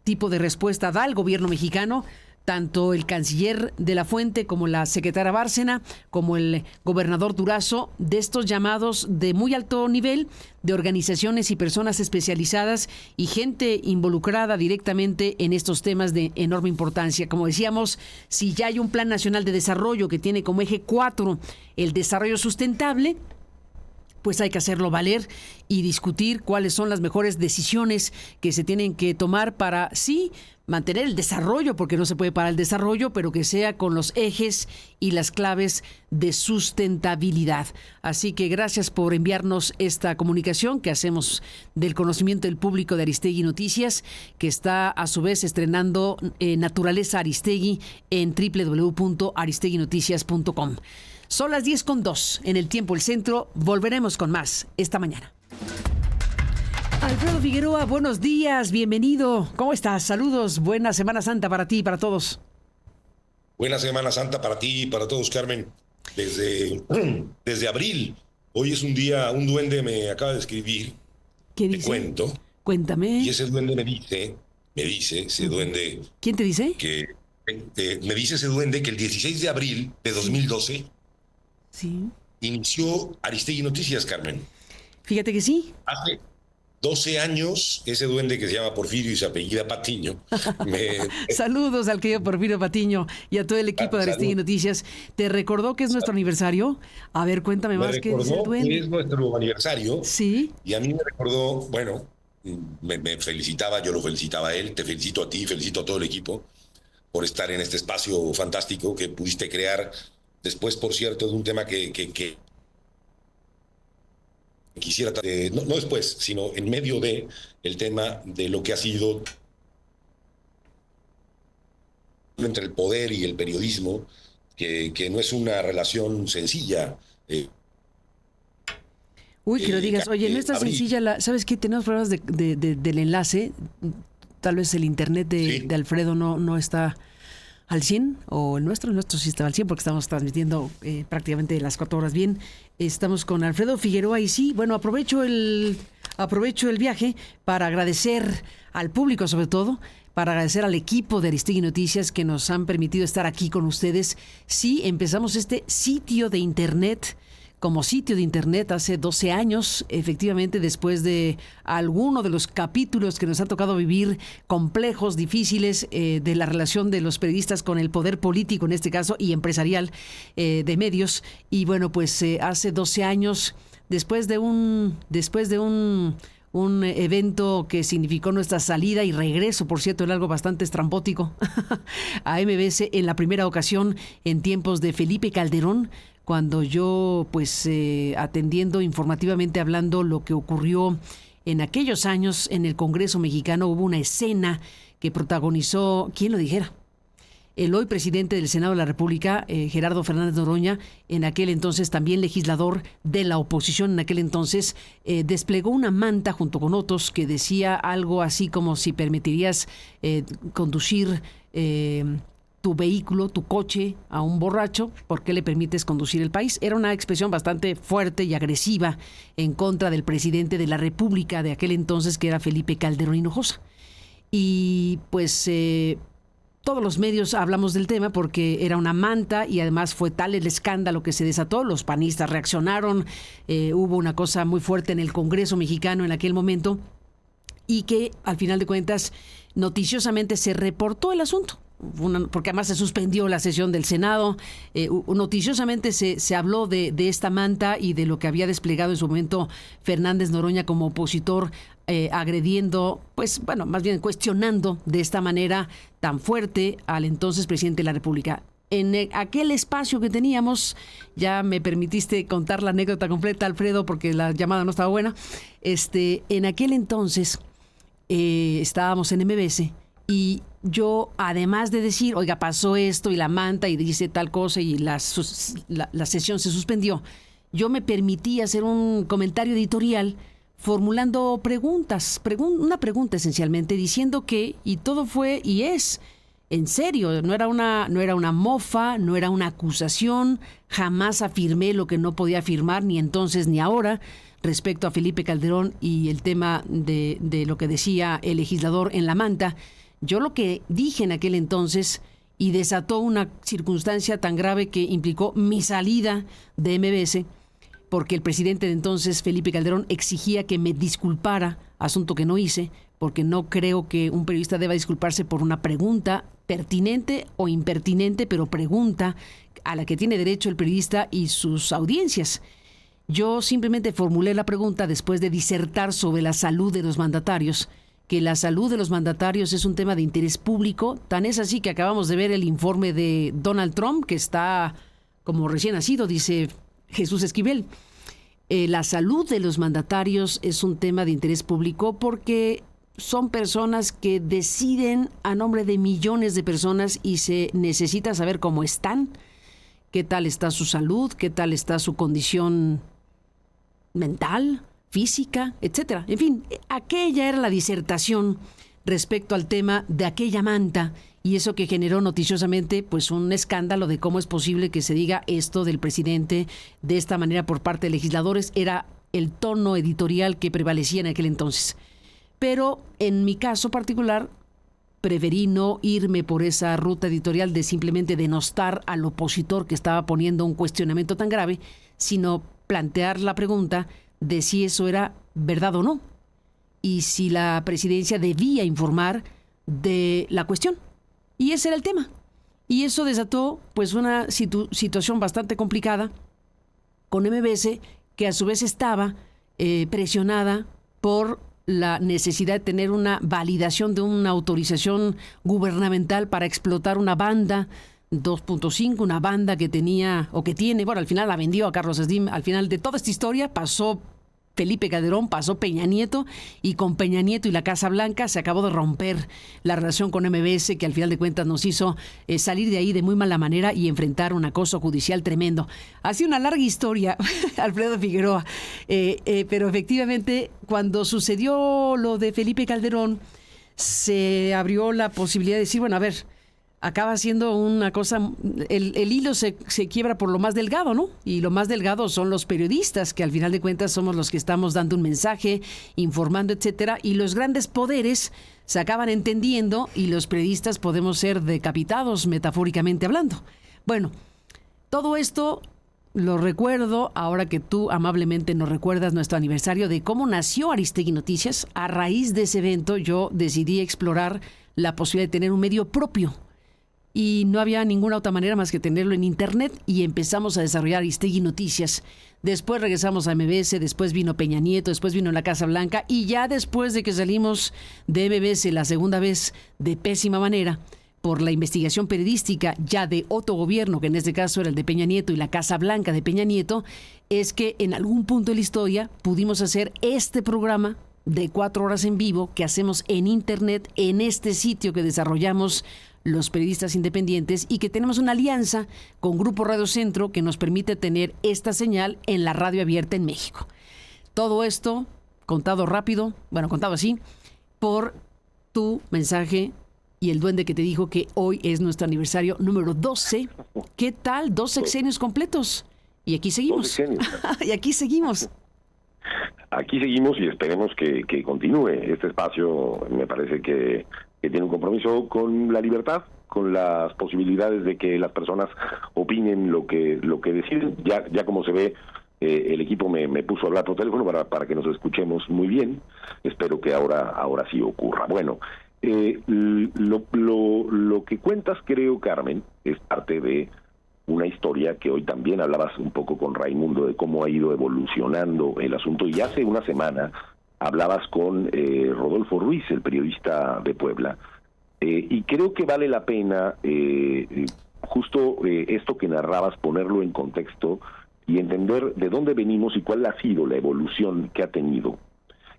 tipo de respuesta da el gobierno mexicano, tanto el canciller de la Fuente como la secretaria Bárcena, como el gobernador Durazo, de estos llamados de muy alto nivel de organizaciones y personas especializadas y gente involucrada directamente en estos temas de enorme importancia. Como decíamos, si ya hay un Plan Nacional de Desarrollo que tiene como eje 4 el desarrollo sustentable, pues hay que hacerlo valer y discutir cuáles son las mejores decisiones que se tienen que tomar para, sí, mantener el desarrollo, porque no se puede parar el desarrollo, pero que sea con los ejes y las claves de sustentabilidad. Así que gracias por enviarnos esta comunicación que hacemos del conocimiento del público de Aristegui Noticias, que está a su vez estrenando Naturaleza Aristegui en www.aristeguinoticias.com. Son las 10:02 en el tiempo del centro. Volveremos con más esta mañana. Alfredo Figueroa, buenos días, bienvenido. ¿Cómo estás? Saludos, buena Semana Santa para ti y para todos. Buena Semana Santa para ti y para todos, Carmen. Desde abril, hoy es un día, un duende me acaba de escribir. ¿Qué dice? Te cuento. Cuéntame. Y ese duende me dice, ese duende... ¿Quién te dice? Me dice ese duende que el 16 de abril de 2012 Sí. inició Aristegui Noticias, Carmen. Fíjate que sí. Hace 12 años, ese duende que se llama Porfirio y se apellida Patiño. Saludos al querido Porfirio Patiño y a todo el equipo de Aristegui Noticias. ¿Te recordó que es nuestro aniversario? A ver, cuéntame más. ¿Qué es el duende? Es nuestro aniversario. Sí. Y a mí me recordó, bueno, me felicitaba, yo lo felicitaba a él, te felicito a ti, felicito a todo el equipo por estar en este espacio fantástico que pudiste crear después, por cierto, de un tema que quisiera, no después, sino en medio de el tema de lo que ha sido entre el poder y el periodismo, que no es una relación sencilla. Uy, que lo digas. Oye, no está sencilla. ¿Sabes qué? Tenemos problemas del enlace. Tal vez el internet de Alfredo no está al 100, o el nuestro sí está al 100 porque estamos transmitiendo prácticamente las 4 horas bien. Estamos con Alfredo Figueroa y sí, bueno, aprovecho el viaje para agradecer al público, sobre todo, para agradecer al equipo de Aristegui Noticias que nos han permitido estar aquí con ustedes. Sí, empezamos este sitio de internet como sitio de internet hace 12 años, efectivamente después de alguno de los capítulos que nos ha tocado vivir complejos, difíciles, de la relación de los periodistas con el poder político, en este caso, y empresarial de medios. Y bueno, pues hace 12 años, después de un evento que significó nuestra salida y regreso, por cierto, en algo bastante estrambótico, a MBS en la primera ocasión en tiempos de Felipe Calderón, cuando yo, pues, atendiendo informativamente, hablando lo que ocurrió en aquellos años en el Congreso mexicano, hubo una escena que protagonizó, ¿quién lo dijera? El hoy presidente del Senado de la República, Gerardo Fernández Noroña, en aquel entonces también legislador de la oposición, en aquel entonces, desplegó una manta junto con otros que decía algo así como: si permitirías conducir tu vehículo, tu coche, a un borracho, ¿por qué le permites conducir el país? Era una expresión bastante fuerte y agresiva en contra del presidente de la República de aquel entonces, que era Felipe Calderón Hinojosa. Y pues todos los medios hablamos del tema porque era una manta y además fue tal el escándalo que se desató. Los panistas reaccionaron, hubo una cosa muy fuerte en el Congreso mexicano en aquel momento y que al final de cuentas noticiosamente se reportó el asunto. Porque además se suspendió la sesión del Senado, noticiosamente se habló de esta manta y de lo que había desplegado en su momento Fernández Noroña como opositor, agrediendo, pues bueno, más bien cuestionando de esta manera tan fuerte al entonces presidente de la República. En aquel espacio que teníamos, ya me permitiste contar la anécdota completa, Alfredo, porque la llamada no estaba buena. En aquel entonces estábamos en MBS y yo, además de decir, oiga, pasó esto y la manta y dice tal cosa y la sesión se suspendió, yo me permití hacer un comentario editorial formulando preguntas, una pregunta esencialmente, diciendo que, y todo fue y es en serio, no era una mofa, no era una acusación, jamás afirmé lo que no podía afirmar, ni entonces ni ahora, respecto a Felipe Calderón y el tema de lo que decía el legislador en la manta. Yo lo que dije en aquel entonces, y desató una circunstancia tan grave que implicó mi salida de MBS, porque el presidente de entonces, Felipe Calderón, exigía que me disculpara, asunto que no hice, porque no creo que un periodista deba disculparse por una pregunta pertinente o impertinente, pero pregunta a la que tiene derecho el periodista y sus audiencias. Yo simplemente formulé la pregunta después de disertar sobre la salud de los mandatarios, que la salud de los mandatarios es un tema de interés público. Tan es así que acabamos de ver el informe de Donald Trump, que está como recién nacido, dice Jesús Esquivel. La salud de los mandatarios es un tema de interés público porque son personas que deciden a nombre de millones de personas y se necesita saber cómo están, qué tal está su salud, qué tal está su condición mental, física, etcétera. En fin, aquella era la disertación respecto al tema de aquella manta y eso que generó noticiosamente pues un escándalo de cómo es posible que se diga esto del presidente de esta manera por parte de legisladores. Era el tono editorial que prevalecía en aquel entonces. Pero en mi caso particular preferí no irme por esa ruta editorial de simplemente denostar al opositor que estaba poniendo un cuestionamiento tan grave, sino plantear la pregunta de si eso era verdad o no y si la presidencia debía informar de la cuestión. Y ese era el tema. Y eso desató pues una situación bastante complicada con MBS, que a su vez estaba presionada por la necesidad de tener una validación de una autorización gubernamental para explotar una banda 2.5, una banda que tenía o que tiene, bueno, al final la vendió a Carlos Slim. Al final de toda esta historia pasó Felipe Calderón, pasó Peña Nieto, y con Peña Nieto y la Casa Blanca se acabó de romper la relación con MBS, que al final de cuentas nos hizo salir de ahí de muy mala manera y enfrentar un acoso judicial tremendo. Ha sido una larga historia, Alfredo Figueroa, pero efectivamente cuando sucedió lo de Felipe Calderón se abrió la posibilidad de decir, bueno, a ver, acaba siendo una cosa, el hilo se quiebra por lo más delgado, ¿no? Y lo más delgado son los periodistas, que al final de cuentas somos los que estamos dando un mensaje, informando, etcétera, y los grandes poderes se acaban entendiendo y los periodistas podemos ser decapitados, metafóricamente hablando. Bueno, todo esto lo recuerdo ahora que tú amablemente nos recuerdas nuestro aniversario de cómo nació Aristegui Noticias. A raíz de ese evento yo decidí explorar la posibilidad de tener un medio propio. Y no había ninguna otra manera más que tenerlo en internet y empezamos a desarrollar Aristegui Noticias. Después regresamos a MBS, después vino Peña Nieto, después vino la Casa Blanca y ya después de que salimos de MBS la segunda vez de pésima manera por la investigación periodística ya de otro gobierno, que en este caso era el de Peña Nieto y la Casa Blanca de Peña Nieto, es que en algún punto de la historia pudimos hacer este programa de 4 horas en vivo que hacemos en internet en este sitio que desarrollamos los periodistas independientes y que tenemos una alianza con Grupo Radio Centro que nos permite tener esta señal en la radio abierta en México. Todo esto contado rápido, bueno, contado así, por tu mensaje y el duende que te dijo que hoy es nuestro aniversario número 12. ¿Qué tal? 2 sexenios completos. Y aquí seguimos. Y aquí seguimos. Aquí seguimos y esperemos que continúe. Este espacio me parece que tiene un compromiso con la libertad, con las posibilidades de que las personas opinen lo que deciden. Ya como se ve, el equipo me puso a hablar por teléfono para que nos escuchemos muy bien. Espero que ahora sí ocurra. Bueno, lo que cuentas, creo, Carmen, es parte de una historia que hoy también hablabas un poco con Raimundo de cómo ha ido evolucionando el asunto, y hace una semana hablabas con Rodolfo Ruiz, el periodista de Puebla, y creo que vale la pena justo esto que narrabas, ponerlo en contexto y entender de dónde venimos y cuál ha sido la evolución que ha tenido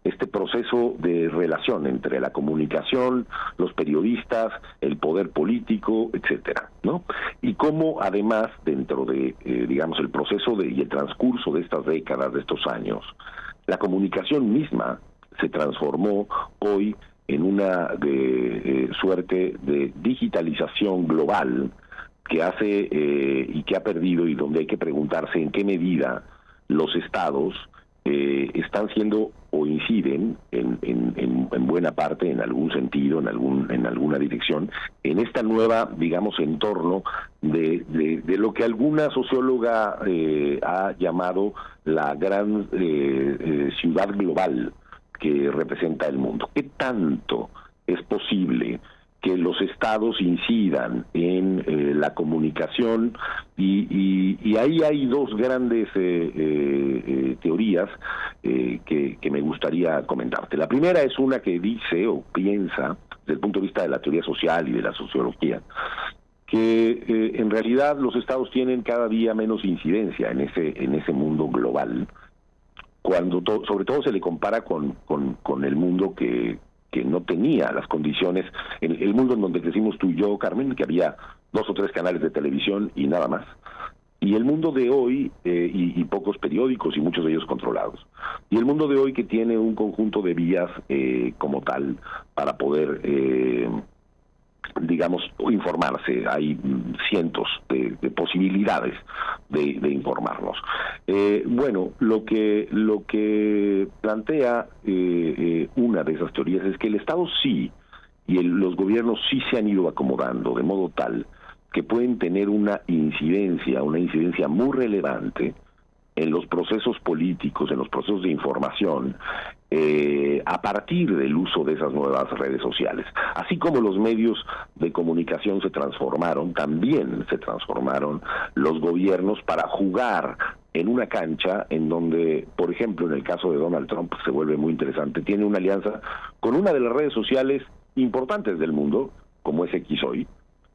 este proceso de relación entre la comunicación, los periodistas, el poder político, etcétera, ¿no? Y cómo además dentro de, digamos, el proceso y el transcurso de estas décadas, de estos años, la comunicación misma se transformó hoy en una suerte de digitalización global que hace y que ha perdido, y donde hay que preguntarse en qué medida los estados están siendo o inciden en buena parte, en algún sentido, en alguna dirección, en esta nueva, digamos, entorno de lo que alguna socióloga ha llamado la gran ciudad global que representa el mundo. ¿Qué tanto es posible que los estados incidan en la comunicación y ahí hay dos grandes teorías que me gustaría comentarte. La primera es una que dice o piensa, desde el punto de vista de la teoría social y de la sociología, que en realidad los estados tienen cada día menos incidencia en ese mundo global, cuando sobre todo se le compara con el mundo que no tenía las condiciones, el mundo en donde crecimos tú y yo, Carmen, que había 2 o 3 canales de televisión y nada más, y el mundo de hoy, y pocos periódicos y muchos de ellos controlados, y el mundo de hoy que tiene un conjunto de vías como tal para poder digamos, informarse. Hay cientos de posibilidades de informarnos. Bueno, lo que plantea una de esas teorías es que el Estado sí, y los gobiernos sí se han ido acomodando de modo tal que pueden tener una incidencia muy relevante en los procesos políticos, en los procesos de información, a partir del uso de esas nuevas redes sociales. Así como los medios de comunicación se transformaron, también se transformaron los gobiernos para jugar en una cancha en donde, por ejemplo, en el caso de Donald Trump se vuelve muy interesante, tiene una alianza con una de las redes sociales importantes del mundo, como es X hoy,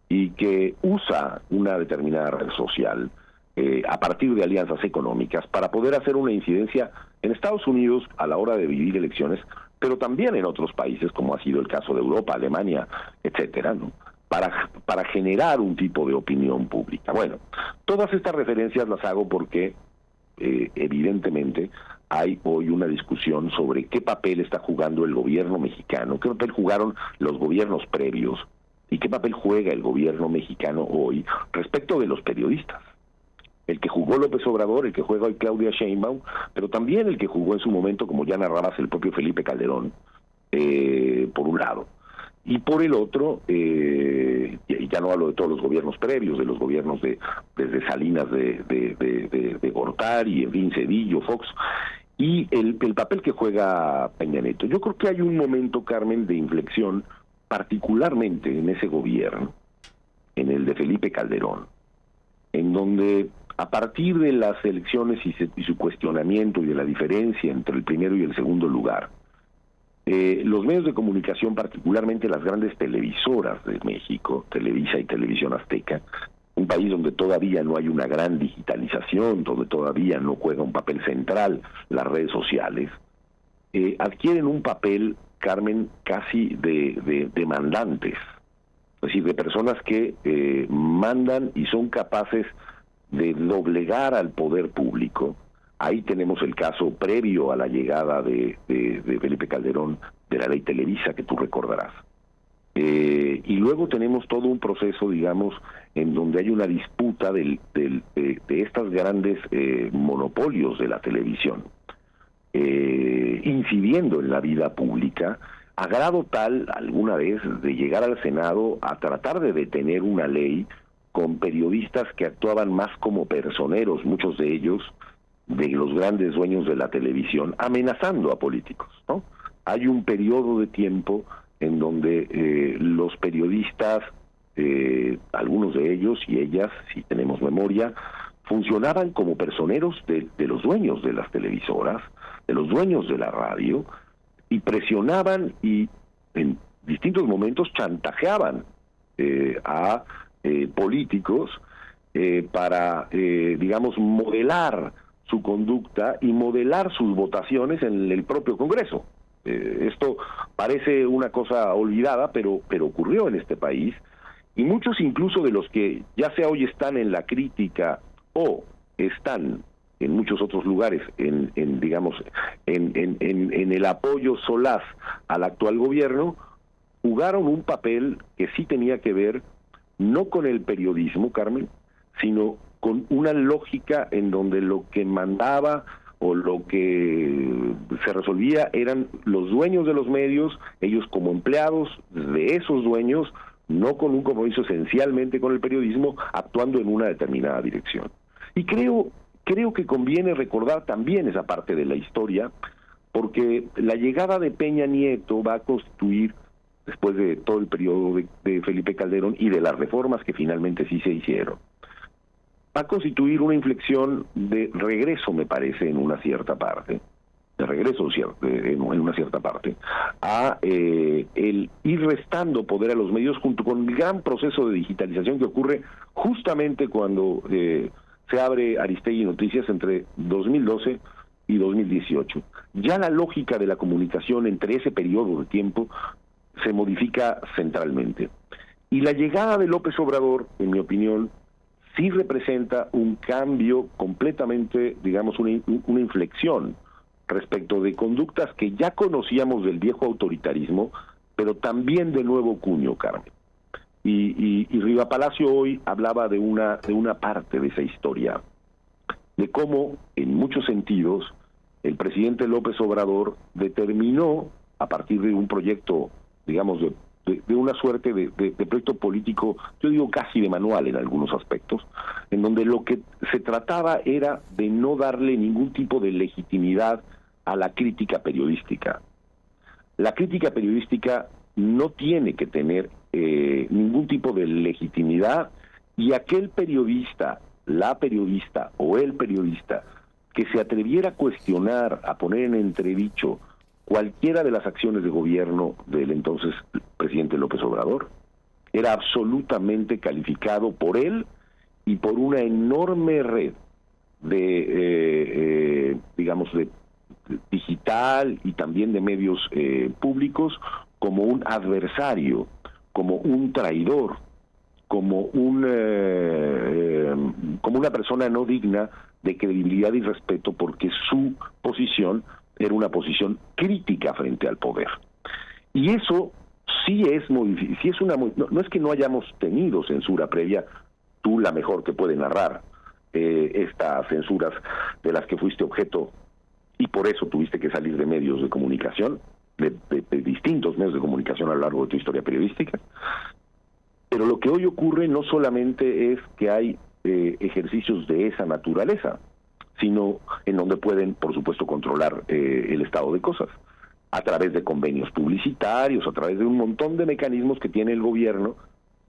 y que usa una determinada red social a partir de alianzas económicas para poder hacer una incidencia en Estados Unidos a la hora de vivir elecciones, pero también en otros países, como ha sido el caso de Europa, Alemania, etcétera, ¿no? Para generar un tipo de opinión pública. Bueno, todas estas referencias las hago porque evidentemente hay hoy una discusión sobre qué papel está jugando el gobierno mexicano, qué papel jugaron los gobiernos previos y qué papel juega el gobierno mexicano hoy respecto de los periodistas. El que jugó López Obrador, el que juega hoy Claudia Sheinbaum, pero también el que jugó en su momento, como ya narrabas, el propio Felipe Calderón, por un lado. Y por el otro, y ya no hablo de todos los gobiernos previos, de los gobiernos desde Salinas de Gortari, en fin, Cedillo, Fox, y el papel que juega Peña Nieto. Yo creo que hay un momento, Carmen, de inflexión, particularmente en ese gobierno, en el de Felipe Calderón, en donde a partir de las elecciones y su cuestionamiento y de la diferencia entre el primero y el segundo lugar, los medios de comunicación, particularmente las grandes televisoras de México, Televisa y Televisión Azteca, un país donde todavía no hay una gran digitalización, donde todavía no juega un papel central las redes sociales, adquieren un papel, Carmen, casi de demandantes, es decir, de personas que mandan y son capaces de doblegar al poder público. Ahí tenemos el caso previo a la llegada de Felipe Calderón de la ley Televisa, que tú recordarás. Y luego tenemos todo un proceso, digamos, en donde hay una disputa de estas grandes monopolios de la televisión, incidiendo en la vida pública, a grado tal, alguna vez, de llegar al Senado a tratar de detener una ley con periodistas que actuaban más como personeros, muchos de ellos, de los grandes dueños de la televisión, amenazando a políticos, ¿no? Hay un periodo de tiempo en donde los periodistas, algunos de ellos y ellas, si tenemos memoria, funcionaban como personeros de los dueños de las televisoras, de los dueños de la radio, y presionaban y en distintos momentos chantajeaban a políticos para, digamos, modelar su conducta y modelar sus votaciones en el propio Congreso. Esto parece una cosa olvidada, pero ocurrió en este país, y muchos incluso de los que ya sea hoy están en la crítica o están en muchos otros lugares en el apoyo solaz al actual gobierno, jugaron un papel que sí tenía que ver no con el periodismo, Carmen, sino con una lógica en donde lo que mandaba o lo que se resolvía eran los dueños de los medios, ellos como empleados de esos dueños, no con un compromiso esencialmente con el periodismo, actuando en una determinada dirección. Y creo que conviene recordar también esa parte de la historia, porque la llegada de Peña Nieto va a constituir después de todo el periodo de Felipe Calderón y de las reformas que finalmente sí se hicieron, va a constituir una inflexión de regreso, me parece, en una cierta parte, en una cierta parte, a el ir restando poder a los medios junto con el gran proceso de digitalización que ocurre justamente cuando se abre Aristegui Noticias entre 2012 y 2018. Ya la lógica de la comunicación entre ese periodo de tiempo se modifica centralmente. Y la llegada de López Obrador, en mi opinión, sí representa un cambio completamente, digamos, una inflexión respecto de conductas que ya conocíamos del viejo autoritarismo, pero también de nuevo cuño, Carmen. Y Riva Palacio hoy hablaba de una parte de esa historia, de cómo, en muchos sentidos, el presidente López Obrador determinó, a partir de un proyecto, digamos, de una suerte de proyecto político, yo digo casi de manual en algunos aspectos, en donde lo que se trataba era de no darle ningún tipo de legitimidad a la crítica periodística. La crítica periodística no tiene que tener ningún tipo de legitimidad, y aquel periodista, la periodista o el periodista que se atreviera a cuestionar, a poner en entredicho cualquiera de las acciones de gobierno del entonces presidente López Obrador, era absolutamente calificado por él y por una enorme red de, digamos, de digital y también de medios públicos como un adversario, como un traidor, como una persona no digna de credibilidad y respeto, porque su posición era una posición crítica frente al poder. Y eso sí es muy difícil, sí es no es que no hayamos tenido censura previa, tú la mejor que puede narrar estas censuras de las que fuiste objeto, y por eso tuviste que salir de medios de comunicación, de distintos medios de comunicación a lo largo de tu historia periodística. Pero lo que hoy ocurre no solamente es que hay ejercicios de esa naturaleza, sino en donde pueden, por supuesto, controlar el estado de cosas, a través de convenios publicitarios, a través de un montón de mecanismos que tiene el gobierno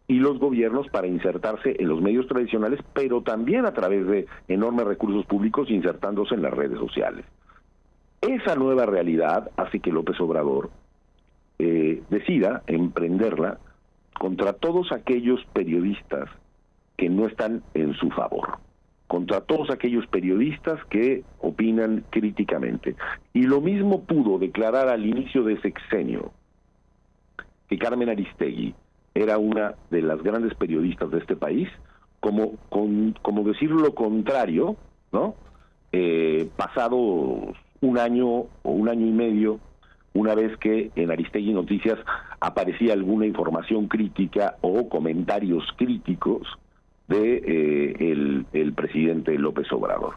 y los gobiernos para insertarse en los medios tradicionales, pero también a través de enormes recursos públicos insertándose en las redes sociales. Esa nueva realidad hace que López Obrador decida emprenderla contra todos aquellos periodistas que no están en su favor, contra todos aquellos periodistas que opinan críticamente. Y lo mismo pudo declarar al inicio de sexenio que Carmen Aristegui era una de las grandes periodistas de este país, como decir lo contrario, ¿no? Pasado un año o un año y medio, una vez que en Aristegui Noticias aparecía alguna información crítica o comentarios críticos de el presidente López Obrador.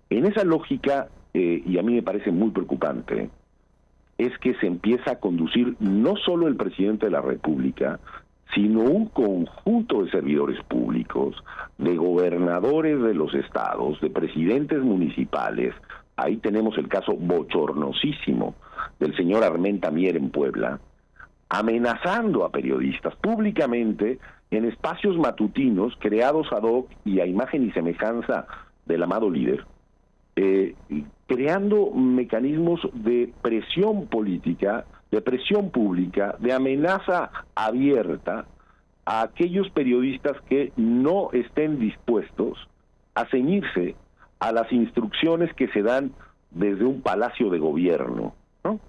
En esa lógica, y a mí me parece muy preocupante, es que se empieza a conducir no solo el presidente de la República, sino un conjunto de servidores públicos, de gobernadores de los estados, de presidentes municipales. Ahí tenemos el caso bochornosísimo del señor Armenta Mier en Puebla, amenazando a periodistas públicamente en espacios matutinos creados ad hoc y a imagen y semejanza del amado líder, creando mecanismos de presión política, de presión pública, de amenaza abierta a aquellos periodistas que no estén dispuestos a ceñirse a las instrucciones que se dan desde un palacio de gobierno, ¿no?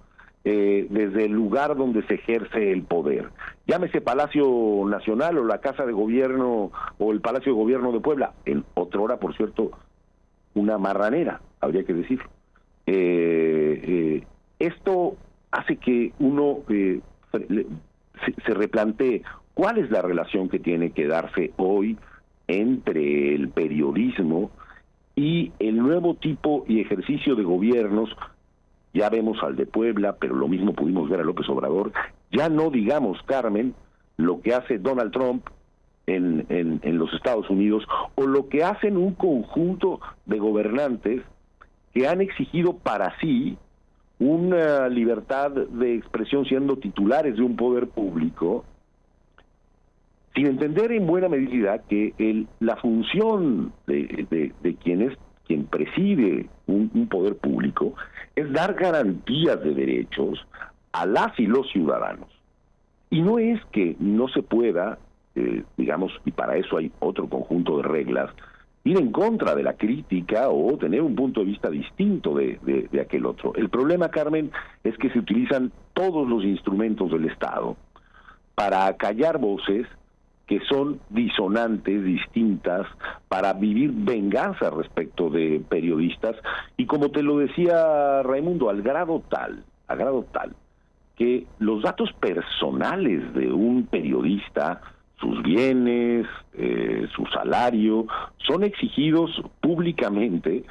Desde el lugar donde se ejerce el poder. Llámese Palacio Nacional o la Casa de Gobierno o el Palacio de Gobierno de Puebla, en otrora, por cierto, una marranera, habría que decirlo. Esto hace que uno se replantee cuál es la relación que tiene que darse hoy entre el periodismo y el nuevo tipo y ejercicio de gobiernos. Ya vemos al de Puebla, pero lo mismo pudimos ver a López Obrador. Ya no digamos, Carmen, lo que hace Donald Trump en los Estados Unidos, o lo que hacen un conjunto de gobernantes que han exigido para sí una libertad de expresión siendo titulares de un poder público, sin entender en buena medida que la función de quien preside un poder público es dar garantías de derechos a las y los ciudadanos. Y no es que no se pueda, digamos, y para eso hay otro conjunto de reglas, ir en contra de la crítica o tener un punto de vista distinto de aquel otro. El problema, Carmen, es que se utilizan todos los instrumentos del Estado para acallar voces que son disonantes, distintas, para vivir venganza respecto de periodistas, y como te lo decía Raimundo, a grado tal, que los datos personales de un periodista, sus bienes, su salario, son exigidos públicamente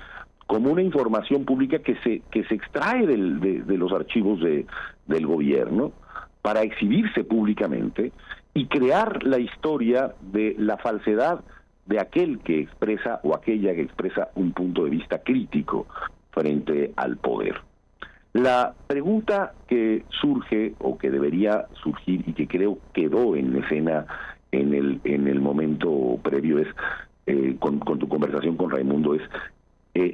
como una información pública que se extrae de los archivos del gobierno para exhibirse públicamente y crear la historia de la falsedad de aquel que expresa o aquella que expresa un punto de vista crítico frente al poder. La pregunta que surge o que debería surgir y que creo quedó en escena en el momento previo es, con tu conversación con Raimundo, es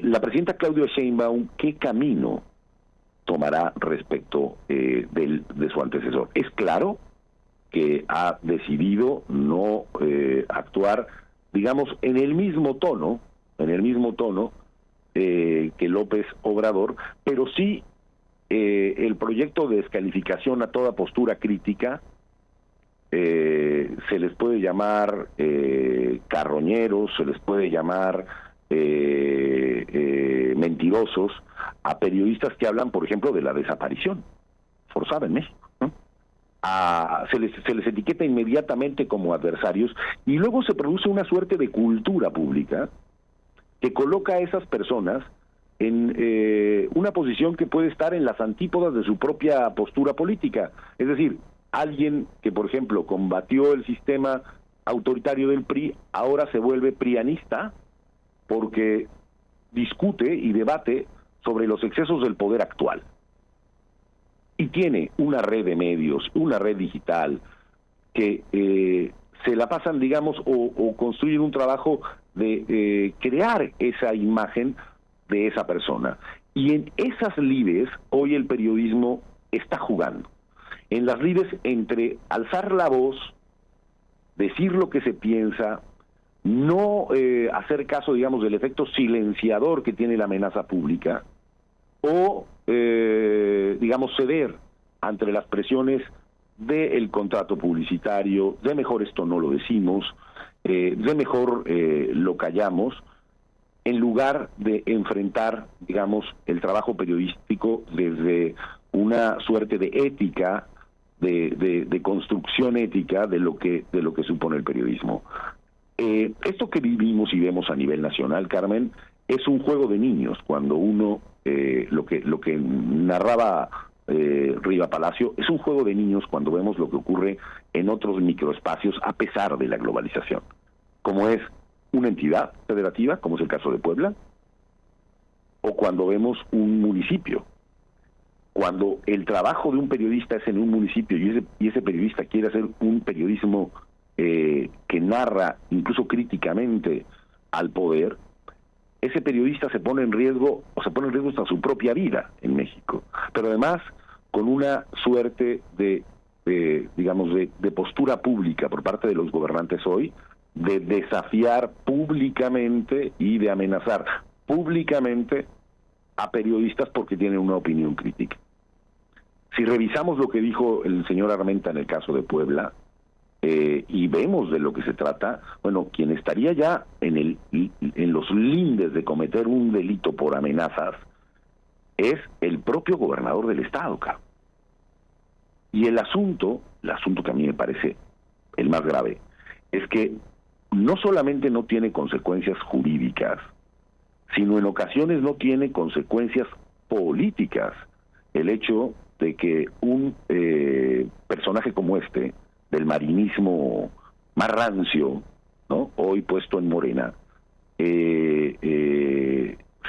la presidenta Claudia Sheinbaum, ¿qué camino tomará respecto de su antecesor? Es claro que ha decidido no actuar, digamos, en el mismo tono que López Obrador, pero sí el proyecto de descalificación a toda postura crítica, se les puede llamar carroñeros, se les puede llamar mentirosos a periodistas que hablan, por ejemplo, de la desaparición forzada en México, ¿no? Se les etiqueta inmediatamente como adversarios, y luego se produce una suerte de cultura pública que coloca a esas personas en una posición que puede estar en las antípodas de su propia postura política. Es decir, alguien que, por ejemplo, combatió el sistema autoritario del PRI, ahora se vuelve prianista porque discute y debate sobre los excesos del poder actual. Y tiene una red de medios, una red digital, que se la pasan, digamos, o construyen un trabajo de crear esa imagen de esa persona. Y en esas lides, hoy el periodismo está jugando. En las lides entre alzar la voz, decir lo que se piensa, no hacer caso, digamos, del efecto silenciador que tiene la amenaza pública, o, digamos, ceder ante las presiones del contrato publicitario, de mejor esto no lo decimos, de mejor lo callamos, en lugar de enfrentar, digamos, el trabajo periodístico desde una suerte de ética, de construcción ética de lo que supone el periodismo. Esto que vivimos y vemos a nivel nacional, Carmen, es un juego de niños. Cuando uno, lo que narraba Riva Palacio, es un juego de niños cuando vemos lo que ocurre en otros microespacios a pesar de la globalización, como es una entidad federativa, como es el caso de Puebla, o cuando vemos un municipio. Cuando el trabajo de un periodista es en un municipio y ese periodista quiere hacer un periodismo que narra incluso críticamente al poder, ese periodista se pone en riesgo hasta su propia vida en México, pero además con una suerte de postura pública por parte de los gobernantes hoy, de desafiar públicamente y de amenazar públicamente a periodistas porque tienen una opinión crítica. Si revisamos lo que dijo el señor Armenta en el caso de Puebla, y vemos de lo que se trata, bueno, quien estaría ya en los lindes de cometer un delito por amenazas es el propio gobernador del estado, Carlos. Y el asunto que a mí me parece el más grave, es que no solamente no tiene consecuencias jurídicas, sino en ocasiones no tiene consecuencias políticas. El hecho de que un personaje como este, del marinismo más rancio, ¿no?, hoy puesto en Morena,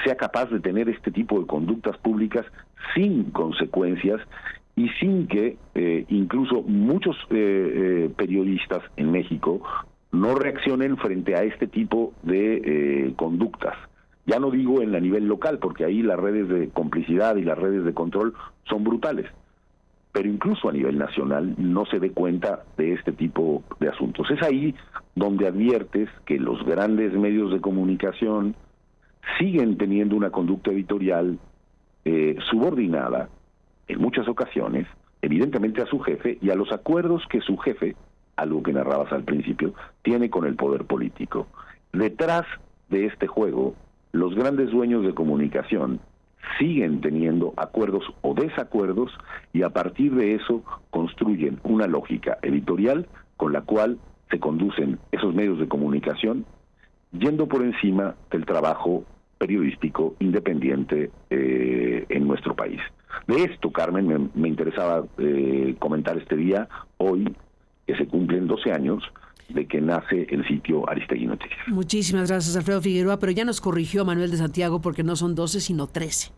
sea capaz de tener este tipo de conductas públicas sin consecuencias y sin que incluso muchos periodistas en México no reaccionen frente a este tipo de conductas. Ya no digo en la nivel local, porque ahí las redes de complicidad y las redes de control son brutales, pero incluso a nivel nacional no se dé cuenta de este tipo de asuntos. Es ahí donde adviertes que los grandes medios de comunicación siguen teniendo una conducta editorial subordinada, en muchas ocasiones, evidentemente a su jefe y a los acuerdos que su jefe, algo que narrabas al principio, tiene con el poder político. Detrás de este juego, los grandes dueños de comunicación siguen teniendo acuerdos o desacuerdos y a partir de eso construyen una lógica editorial con la cual se conducen esos medios de comunicación yendo por encima del trabajo periodístico independiente en nuestro país. De esto, Carmen, me interesaba comentar este día, hoy, que se cumplen 12 años de que nace el sitio Aristegui Noticias. Muchísimas gracias, Alfredo Figueroa, pero ya nos corrigió Manuel de Santiago porque no son 12, sino 13.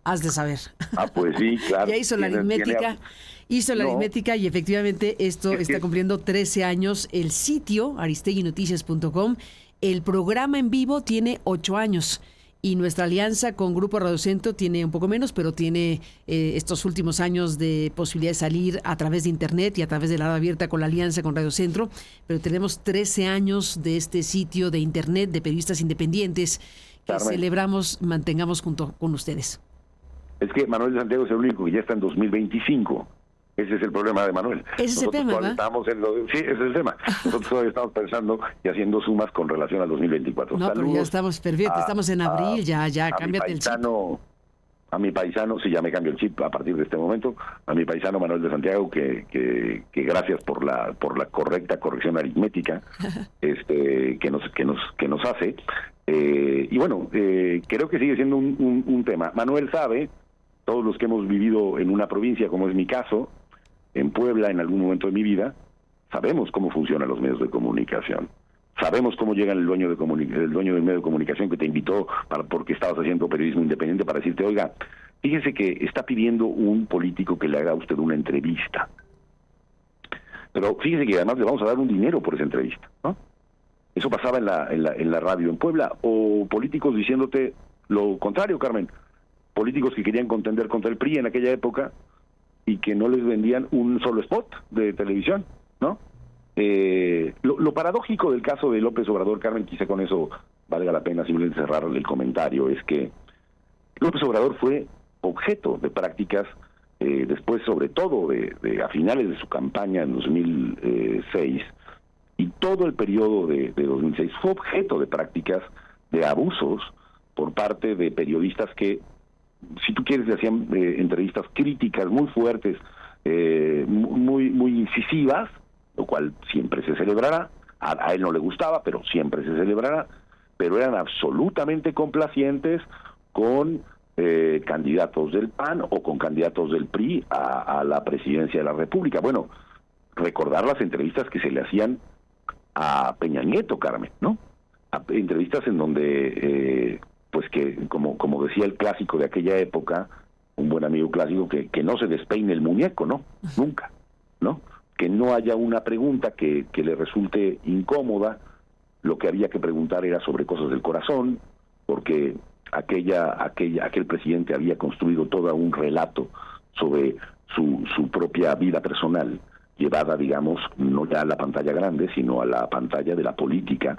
Has de saber. Pues sí, claro. Ya hizo la aritmética. Hizo la aritmética y efectivamente esto está cumpliendo 13 años. El sitio, aristeguinoticias.com, el programa en vivo tiene 8 años. Y nuestra alianza con Grupo Radio Centro tiene un poco menos, pero tiene estos últimos años de posibilidad de salir a través de Internet y a través de la radio abierta con la alianza con Radio Centro. Pero tenemos 13 años de este sitio de Internet de periodistas independientes que Carmen, celebramos, mantengamos junto con ustedes. Es que Manuel de Santiago es el único que ya está en 2025. Ese es el problema de Manuel. Ese es el tema, ¿verdad? Sí, ese es el tema. Nosotros todavía estamos pensando y haciendo sumas con relación al 2024. No, pero ya estamos perfecto, estamos en abril, ya cámbiate el chip. A mi paisano, sí, ya me cambio el chip a partir de este momento, a mi paisano Manuel de Santiago, que gracias por la correcta corrección aritmética que nos hace. Y bueno, creo que sigue siendo un tema. Manuel sabe, todos los que hemos vivido en una provincia, como es mi caso, en Puebla en algún momento de mi vida, sabemos cómo funcionan los medios de comunicación. Sabemos cómo llega el dueño del medio de comunicación que te invitó porque estabas haciendo periodismo independiente para decirte, oiga, fíjese que está pidiendo un político que le haga a usted una entrevista. Pero fíjese que además le vamos a dar un dinero por esa entrevista, ¿no? Eso pasaba en la radio en Puebla, o políticos diciéndote lo contrario, Carmen. Políticos que querían contender contra el PRI en aquella época y que no les vendían un solo spot de televisión, ¿no? Lo paradójico del caso de López Obrador, Carmen, quizá con eso valga la pena simplemente cerrar el comentario, es que López Obrador fue objeto de prácticas después, sobre todo a finales de su campaña en 2006 y todo el periodo de 2006 fue objeto de prácticas de abusos por parte de periodistas que, si tú quieres, hacían entrevistas críticas muy fuertes, muy incisivas, lo cual siempre se celebrará. A él no le gustaba, pero siempre se celebrará. Pero eran absolutamente complacientes con candidatos del PAN o con candidatos del PRI a la presidencia de la República. Bueno, recordar las entrevistas que se le hacían a Peña Nieto, Carmen, ¿no? Entrevistas en donde pues que, como decía el clásico de aquella época, un buen amigo clásico, que no se despeine el muñeco, ¿no? Nunca, ¿no? Que no haya una pregunta que le resulte incómoda. Lo que había que preguntar era sobre cosas del corazón, porque aquel presidente había construido todo un relato sobre su propia vida personal, llevada, digamos, no ya a la pantalla grande, sino a la pantalla de la política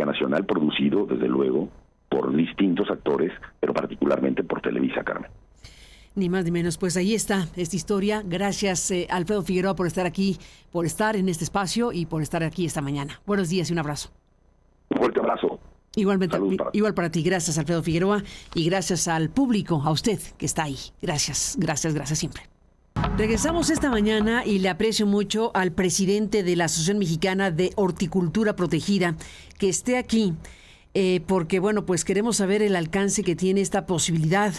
nacional, producido, desde luego, por distintos actores, pero particularmente por Televisa, Carmen. Ni más ni menos, pues ahí está esta historia. Gracias, Alfredo Figueroa, por estar aquí, por estar en este espacio y por estar aquí esta mañana. Buenos días y un abrazo. Un fuerte abrazo. Igualmente, igual para ti. Gracias, Alfredo Figueroa, y gracias al público, a usted que está ahí. Gracias siempre. Regresamos esta mañana y le aprecio mucho al presidente de la Asociación Mexicana de Horticultura Protegida que esté aquí, porque, bueno, pues queremos saber el alcance que tiene esta posibilidad,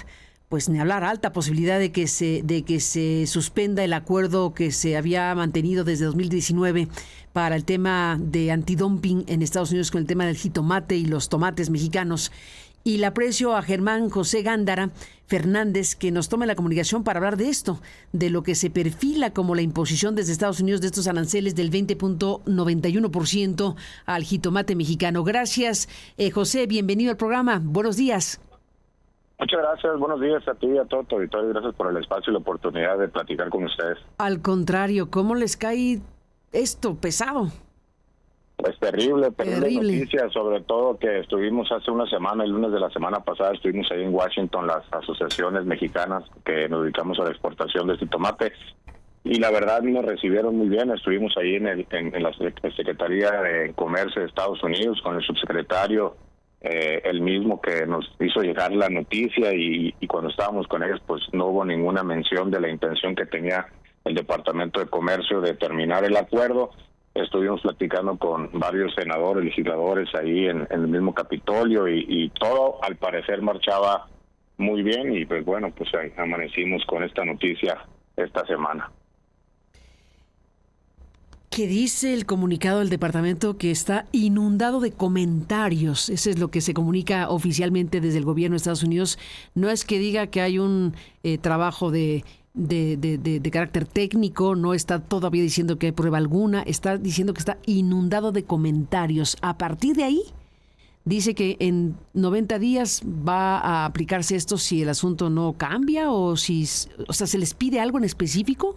pues ni hablar, alta posibilidad de que se suspenda el acuerdo que se había mantenido desde 2019 para el tema de antidumping en Estados Unidos con el tema del jitomate y los tomates mexicanos. Y le aprecio a Germán José Gándara Fernández que nos tome la comunicación para hablar de esto, de lo que se perfila como la imposición desde Estados Unidos de estos aranceles del 20.91% al jitomate mexicano. Gracias, José, bienvenido al programa. Buenos días. Muchas gracias, buenos días a ti y a todo tu auditorio. Gracias por el espacio y la oportunidad de platicar con ustedes. Al contrario, ¿cómo les cae esto pesado? Pues terrible noticia, sobre todo que estuvimos hace una semana, el lunes de la semana pasada, estuvimos ahí en Washington, las asociaciones mexicanas que nos dedicamos a la exportación de este tomate, y la verdad nos recibieron muy bien. Estuvimos ahí en la Secretaría de Comercio de Estados Unidos con el subsecretario, el mismo que nos hizo llegar la noticia, y cuando estábamos con ellos pues no hubo ninguna mención de la intención que tenía el Departamento de Comercio de terminar el acuerdo. Estuvimos platicando con varios senadores, legisladores ahí en el mismo Capitolio, y todo al parecer marchaba muy bien, y pues bueno, pues ahí amanecimos con esta noticia esta semana. ¿Qué dice el comunicado del departamento? Que está inundado de comentarios. Eso es lo que se comunica oficialmente desde el gobierno de Estados Unidos. No es que diga que hay un trabajo de carácter técnico, no está todavía diciendo que hay prueba alguna, está diciendo que está inundado de comentarios. A partir de ahí, dice que en 90 días va a aplicarse esto si el asunto no cambia, o sea, ¿se les pide algo en específico?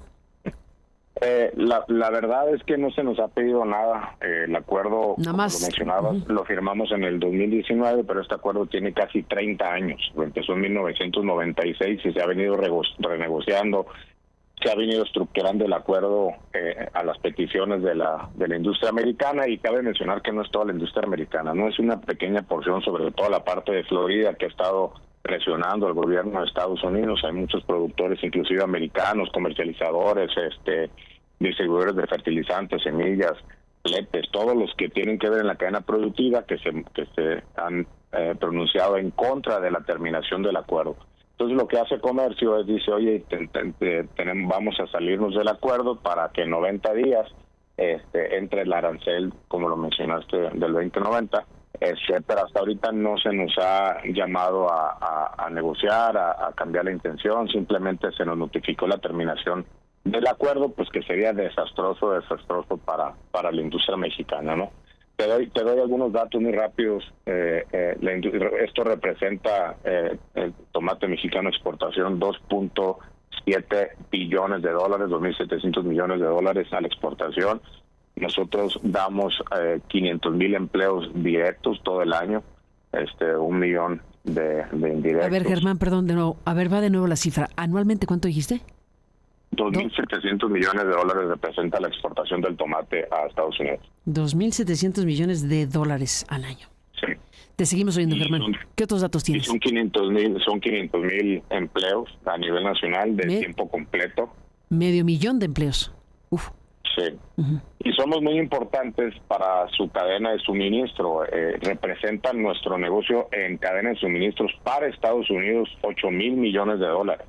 La verdad es que no se nos ha pedido nada. El acuerdo, nada como más lo mencionabas, lo firmamos en el 2019, pero este acuerdo tiene casi 30 años. Empezó en 1996 y se ha venido renegociando, se ha venido estructurando el acuerdo a las peticiones de la industria americana, y cabe mencionar que no es toda la industria americana, no es una pequeña porción, sobre todo la parte de Florida, que ha estado presionando al gobierno de Estados Unidos. Hay muchos productores, inclusive americanos, comercializadores, distribuidores de fertilizantes, semillas, fletes, todos los que tienen que ver en la cadena productiva que se han pronunciado en contra de la terminación del acuerdo. Entonces lo que hace Comercio es, dice, oye, vamos a salirnos del acuerdo para que en 90 días entre el arancel, como lo mencionaste, del 2090, pero hasta ahorita no se nos ha llamado a negociar, a cambiar la intención. Simplemente se nos notificó la terminación del acuerdo, pues que sería desastroso para la industria mexicana, ¿no? Te doy algunos datos muy rápidos. Esto representa el tomate mexicano exportación 2.7 billones de dólares, 2.700 millones de dólares a la exportación. Nosotros damos 500,000 empleos directos todo el año, 1 millón de indirectos. A ver, Germán, perdón, de nuevo. A ver, va de nuevo la cifra. ¿Anualmente cuánto dijiste? 2.700 millones de dólares representa la exportación del tomate a Estados Unidos. 2.700 millones de dólares al año. Sí. Te seguimos oyendo, Germán. ¿Qué otros datos tienes? Son 500,000 empleos a nivel nacional de tiempo completo. 500,000 de empleos. Uf. Sí. Uh-huh. Y somos muy importantes para su cadena de suministro. Representan nuestro negocio en cadena de suministros para Estados Unidos 8,000 millones de dólares.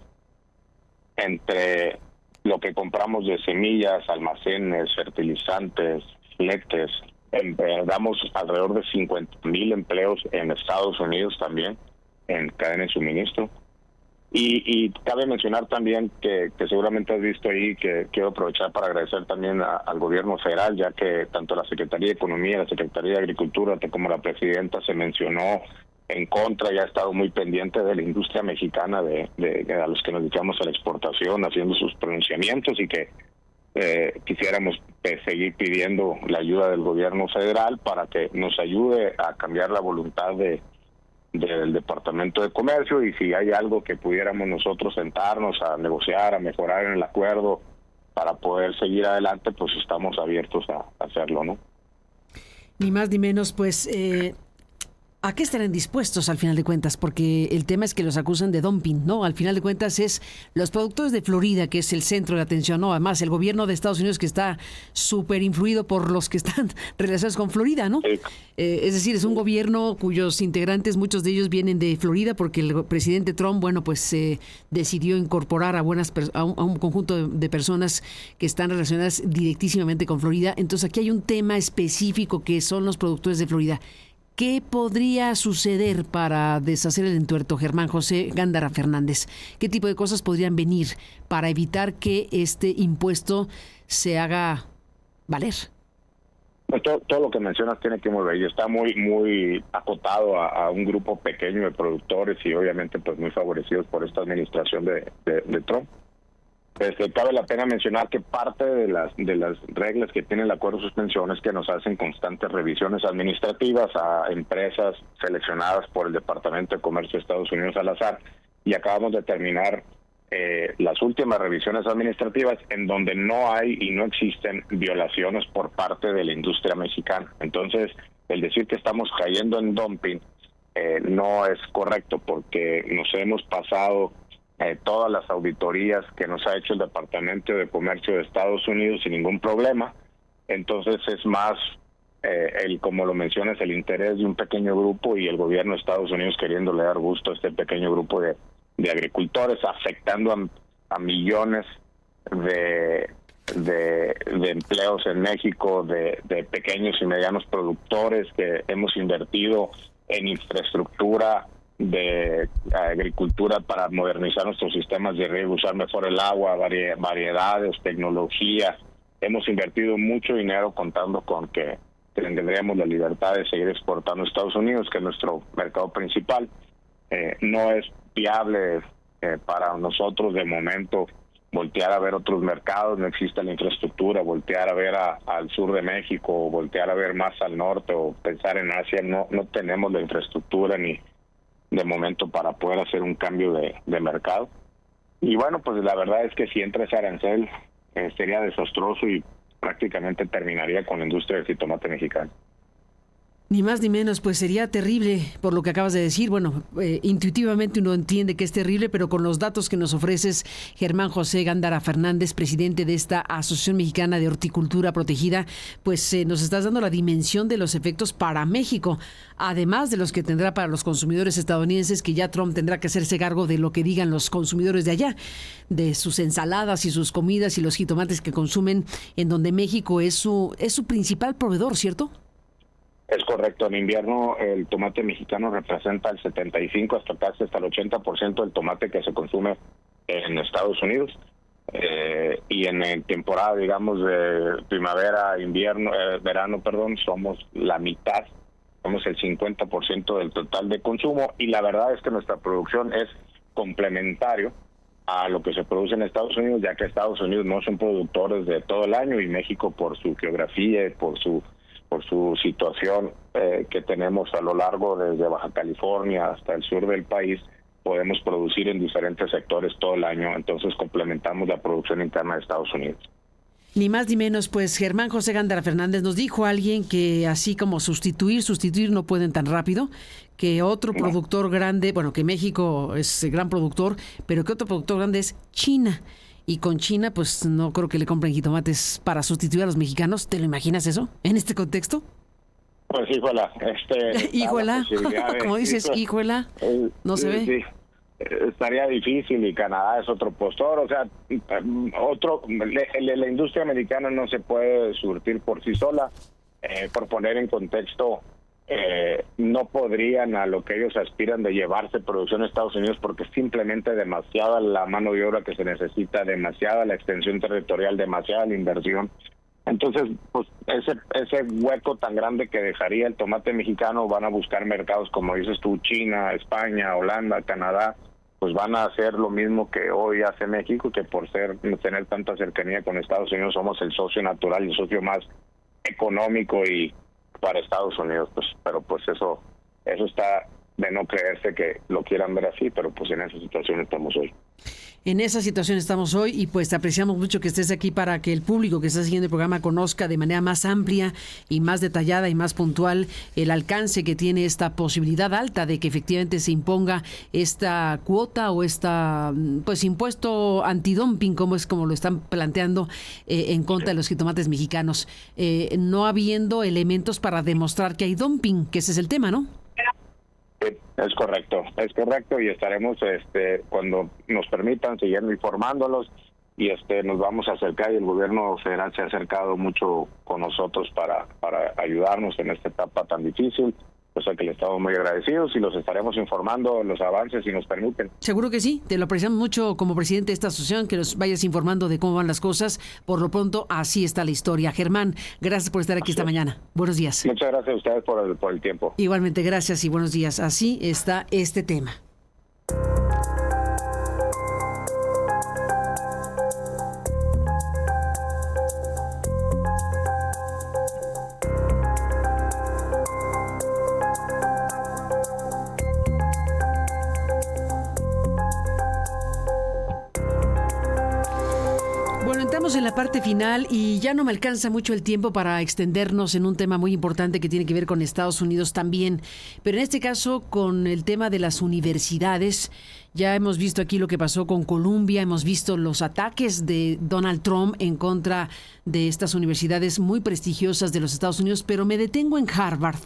Entre lo que compramos de semillas, almacenes, fertilizantes, fletes, damos alrededor de 50,000 empleos en Estados Unidos también, en cadena de suministro. Y cabe mencionar también que seguramente has visto ahí, que quiero aprovechar para agradecer también al gobierno federal, ya que tanto la Secretaría de Economía, la Secretaría de Agricultura, como la presidenta se mencionó en contra, y ha estado muy pendiente de la industria mexicana, de a los que nos dedicamos a la exportación, haciendo sus pronunciamientos, y que quisiéramos seguir pidiendo la ayuda del gobierno federal para que nos ayude a cambiar la voluntad del Departamento de Comercio, y si hay algo que pudiéramos nosotros sentarnos a negociar, a mejorar en el acuerdo para poder seguir adelante, pues estamos abiertos a hacerlo, ¿no? Ni más ni menos, pues ¿a qué estarán dispuestos al final de cuentas? Porque el tema es que los acusan de dumping, ¿no? Al final de cuentas es los productores de Florida, que es el centro de atención, ¿no? Además, el gobierno de Estados Unidos, que está súper influido por los que están relacionados con Florida, ¿no? Sí. Es decir, es un gobierno cuyos integrantes, muchos de ellos vienen de Florida, porque el presidente Trump, bueno, pues decidió incorporar a un conjunto de personas que están relacionadas directísimamente con Florida. Entonces, aquí hay un tema específico que son los productores de Florida. ¿Qué podría suceder para deshacer el entuerto, Germán José Gándara Fernández? ¿Qué tipo de cosas podrían venir para evitar que este impuesto se haga valer? Pues todo lo que mencionas tiene que mover y está muy acotado a un grupo pequeño de productores y obviamente pues muy favorecidos por esta administración de Trump. Cabe la pena mencionar que parte de las reglas que tiene el acuerdo de suspensión es que nos hacen constantes revisiones administrativas a empresas seleccionadas por el Departamento de Comercio de Estados Unidos al azar, y acabamos de terminar las últimas revisiones administrativas en donde no hay y no existen violaciones por parte de la industria mexicana. Entonces, el decir que estamos cayendo en dumping no es correcto, porque nos hemos pasado todas las auditorías que nos ha hecho el Departamento de Comercio de Estados Unidos sin ningún problema. Entonces es más, como lo mencionas, el interés de un pequeño grupo y el gobierno de Estados Unidos queriéndole dar gusto a este pequeño grupo de agricultores, afectando a millones de empleos en México, de pequeños y medianos productores que hemos invertido en infraestructura de agricultura para modernizar nuestros sistemas de riego, usar mejor el agua, variedades, tecnología. Hemos invertido mucho dinero contando con que tendríamos la libertad de seguir exportando a Estados Unidos, que es nuestro mercado principal. No es viable para nosotros de momento voltear a ver otros mercados, no existe la infraestructura, voltear a ver al sur de México, o voltear a ver más al norte o pensar en Asia. No tenemos la infraestructura ni de momento para poder hacer un cambio de mercado. Y bueno, pues la verdad es que si entra ese arancel sería desastroso y prácticamente terminaría con la industria del jitomate mexicano. Ni más ni menos, pues sería terrible por lo que acabas de decir. Bueno, intuitivamente uno entiende que es terrible, pero con los datos que nos ofreces, Germán José Gándara Fernández, presidente de esta Asociación Mexicana de Horticultura Protegida, pues nos estás dando la dimensión de los efectos para México, además de los que tendrá para los consumidores estadounidenses, que ya Trump tendrá que hacerse cargo de lo que digan los consumidores de allá, de sus ensaladas y sus comidas y los jitomates que consumen, en donde México es su principal proveedor, ¿cierto? Es correcto, en invierno el tomate mexicano representa el 75 hasta casi hasta el 80% del tomate que se consume en Estados Unidos. Y en temporada, digamos, de primavera, invierno, verano, somos la mitad, somos el 50% del total de consumo, y la verdad es que nuestra producción es complementario a lo que se produce en Estados Unidos, ya que Estados Unidos no son productores de todo el año y México, por su geografía, por su situación que tenemos a lo largo desde Baja California hasta el sur del país, podemos producir en diferentes sectores todo el año, entonces complementamos la producción interna de Estados Unidos. Ni más ni menos, pues Germán José Gándara Fernández, nos dijo alguien que así como sustituir no pueden tan rápido, que otro productor grande, bueno, que México es gran productor, pero que otro productor grande es China. Y con China, pues no creo que le compren jitomates para sustituir a los mexicanos. ¿Te lo imaginas eso en este contexto? Pues híjola, híjola, como dices, híjola, no se ve. Sí, estaría difícil, y Canadá es otro postor, o sea, la industria americana no se puede surtir por sí sola. Por poner en contexto, no podrían a lo que ellos aspiran de llevarse producción a Estados Unidos, porque es simplemente demasiada la mano de obra que se necesita, demasiada la extensión territorial, demasiada la inversión. Entonces, pues ese hueco tan grande que dejaría el tomate mexicano, van a buscar mercados como dices tú, China, España, Holanda, Canadá, pues van a hacer lo mismo que hoy hace México, que por tener tanta cercanía con Estados Unidos somos el socio natural y el socio más económico y para Estados Unidos, pues, pero pues eso está de no creerse que lo quieran ver así, pero pues en esa situación estamos hoy. En esa situación estamos hoy, y pues te apreciamos mucho que estés aquí para que el público que está siguiendo el programa conozca de manera más amplia y más detallada y más puntual el alcance que tiene esta posibilidad alta de que efectivamente se imponga esta cuota o esta pues impuesto antidumping, como lo están planteando en contra de los jitomates mexicanos, no habiendo elementos para demostrar que hay dumping, que ese es el tema, ¿no? Es correcto, y estaremos cuando nos permitan siguiendo informándolos, y nos vamos a acercar, y el gobierno federal se ha acercado mucho con nosotros para ayudarnos en esta etapa tan difícil. cosa que le estamos muy agradecidos y los estaremos informando los avances si nos permiten. Seguro que sí, te lo apreciamos mucho como presidente de esta asociación, que nos vayas informando de cómo van las cosas. Por lo pronto, así está la historia. Germán, gracias por estar aquí esta mañana. Buenos días. Muchas gracias a ustedes por el tiempo. Igualmente, gracias y buenos días. Así está este tema. Entramos en la parte final y ya no me alcanza mucho el tiempo para extendernos en un tema muy importante que tiene que ver con Estados Unidos también, pero en este caso con el tema de las universidades. Ya hemos visto aquí lo que pasó con Columbia, hemos visto los ataques de Donald Trump en contra de estas universidades muy prestigiosas de los Estados Unidos, pero me detengo en Harvard.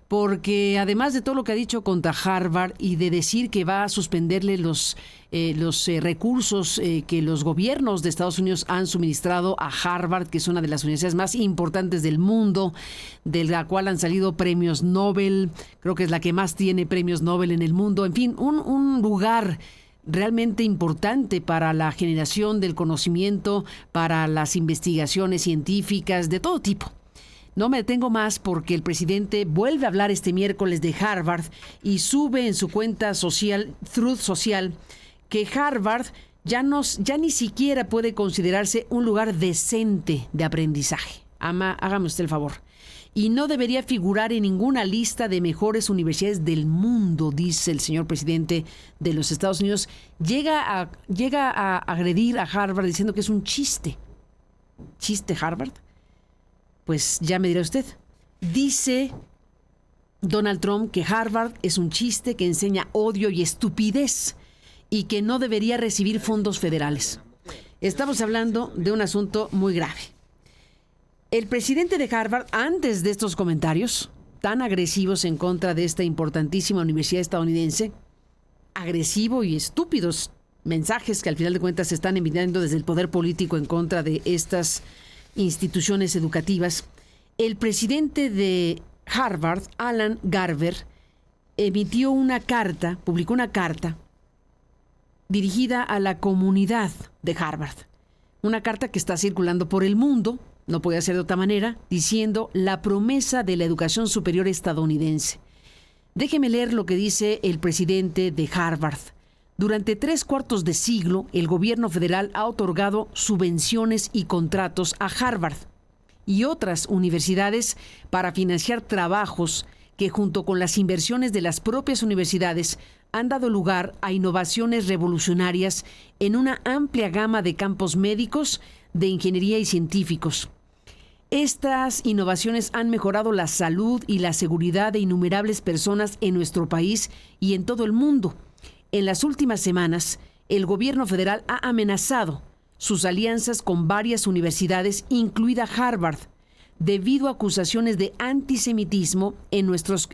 Porque además de todo lo que ha dicho contra Harvard y de decir que va a suspenderle los recursos que los gobiernos de Estados Unidos han suministrado a Harvard, que es una de las universidades más importantes del mundo, de la cual han salido premios Nobel, creo que es la que más tiene premios Nobel en el mundo, en fin, un lugar realmente importante para la generación del conocimiento, para las investigaciones científicas de todo tipo. No me detengo más porque el presidente vuelve a hablar este miércoles de Harvard y sube en su cuenta social, Truth Social, que Harvard ya ni siquiera puede considerarse un lugar decente de aprendizaje. Hágame usted el favor. Y no debería figurar en ninguna lista de mejores universidades del mundo, dice el señor presidente de los Estados Unidos. Llega a agredir a Harvard diciendo que es un chiste. ¿Chiste Harvard? Pues ya me dirá usted. Dice Donald Trump que Harvard es un chiste que enseña odio y estupidez y que no debería recibir fondos federales. Estamos hablando de un asunto muy grave. El presidente de Harvard, antes de estos comentarios tan agresivos en contra de esta importantísima universidad estadounidense, agresivo y estúpidos mensajes que al final de cuentas se están enviando desde el poder político en contra de estas instituciones educativas, el presidente de Harvard, Alan Garber, publicó una carta dirigida a la comunidad de Harvard. Una carta que está circulando por el mundo, no puede ser de otra manera, diciendo la promesa de la educación superior estadounidense. Déjeme leer lo que dice el presidente de Harvard. Durante 3/4 de siglo, el gobierno federal ha otorgado subvenciones y contratos a Harvard y otras universidades para financiar trabajos que, junto con las inversiones de las propias universidades, han dado lugar a innovaciones revolucionarias en una amplia gama de campos médicos, de ingeniería y científicos. Estas innovaciones han mejorado la salud y la seguridad de innumerables personas en nuestro país y en todo el mundo. En las últimas semanas, el gobierno federal ha amenazado sus alianzas con varias universidades, incluida Harvard, debido a acusaciones de antisemitismo en nuestros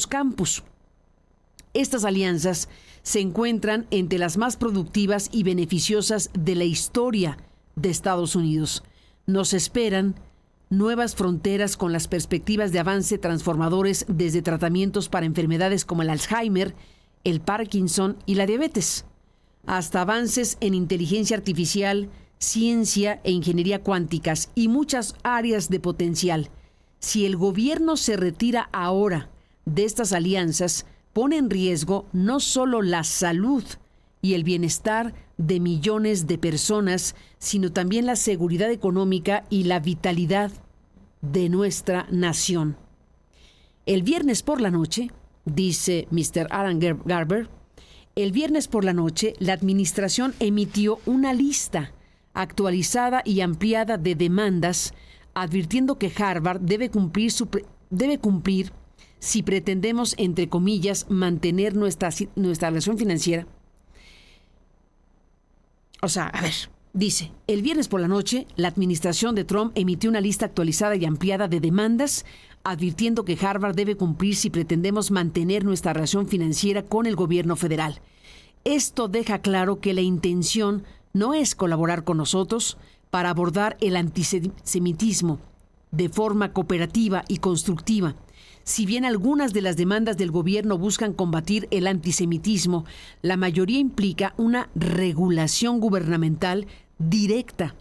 campus. Estas alianzas se encuentran entre las más productivas y beneficiosas de la historia de Estados Unidos. Nos esperan nuevas fronteras con las perspectivas de avance transformadores, desde tratamientos para enfermedades como el Alzheimer, el Parkinson y la diabetes, hasta avances en inteligencia artificial, ciencia e ingeniería cuánticas y muchas áreas de potencial. Si el gobierno se retira ahora de estas alianzas, pone en riesgo no solo la salud y el bienestar de millones de personas, sino también la seguridad económica y la vitalidad de nuestra nación. El viernes por la noche, dice Mr. Alan Garber, el viernes por la noche la administración emitió una lista actualizada y ampliada de demandas, advirtiendo que Harvard debe cumplir si pretendemos, entre comillas, mantener nuestra relación financiera. O sea, a ver, dice, el viernes por la noche la administración de Trump emitió una lista actualizada y ampliada de demandas, advirtiendo que Harvard debe cumplir si pretendemos mantener nuestra relación financiera con el gobierno federal. Esto deja claro que la intención no es colaborar con nosotros para abordar el antisemitismo, de forma cooperativa y constructiva. Si bien algunas de las demandas del gobierno buscan combatir el antisemitismo, la mayoría implica una regulación gubernamental directa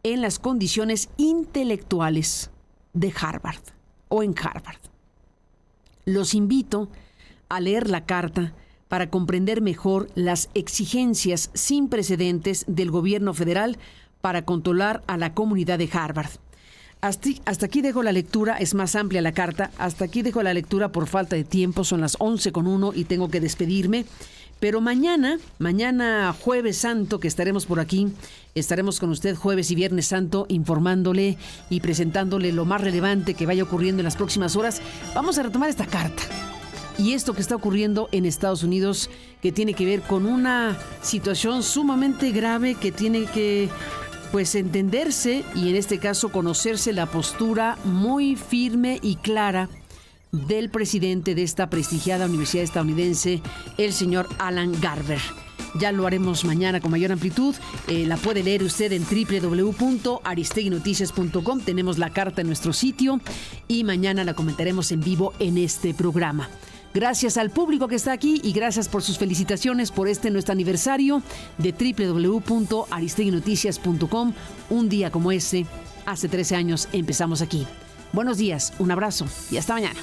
en las condiciones intelectuales de Harvard o en Harvard. Los invito a leer la carta para comprender mejor las exigencias sin precedentes del gobierno federal para controlar a la comunidad de Harvard. Hasta aquí dejo la lectura, es más amplia la carta, hasta aquí dejo la lectura por falta de tiempo, son las 11:01 y tengo que despedirme. Pero mañana Jueves Santo, que estaremos por aquí, estaremos con usted jueves y viernes santo informándole y presentándole lo más relevante que vaya ocurriendo en las próximas horas. Vamos a retomar esta carta y esto que está ocurriendo en Estados Unidos, que tiene que ver con una situación sumamente grave que tiene que entenderse y en este caso conocerse la postura muy firme y clara del presidente de esta prestigiada universidad estadounidense, el señor Alan Garber. Ya lo haremos mañana con mayor amplitud. La puede leer usted en www.aristeguinoticias.com. Tenemos la carta en nuestro sitio y mañana la comentaremos en vivo en este programa. Gracias al público que está aquí y gracias por sus felicitaciones por nuestro aniversario de www.aristeguinoticias.com. Un día como hace 13 años empezamos aquí. Buenos días, un abrazo y hasta mañana.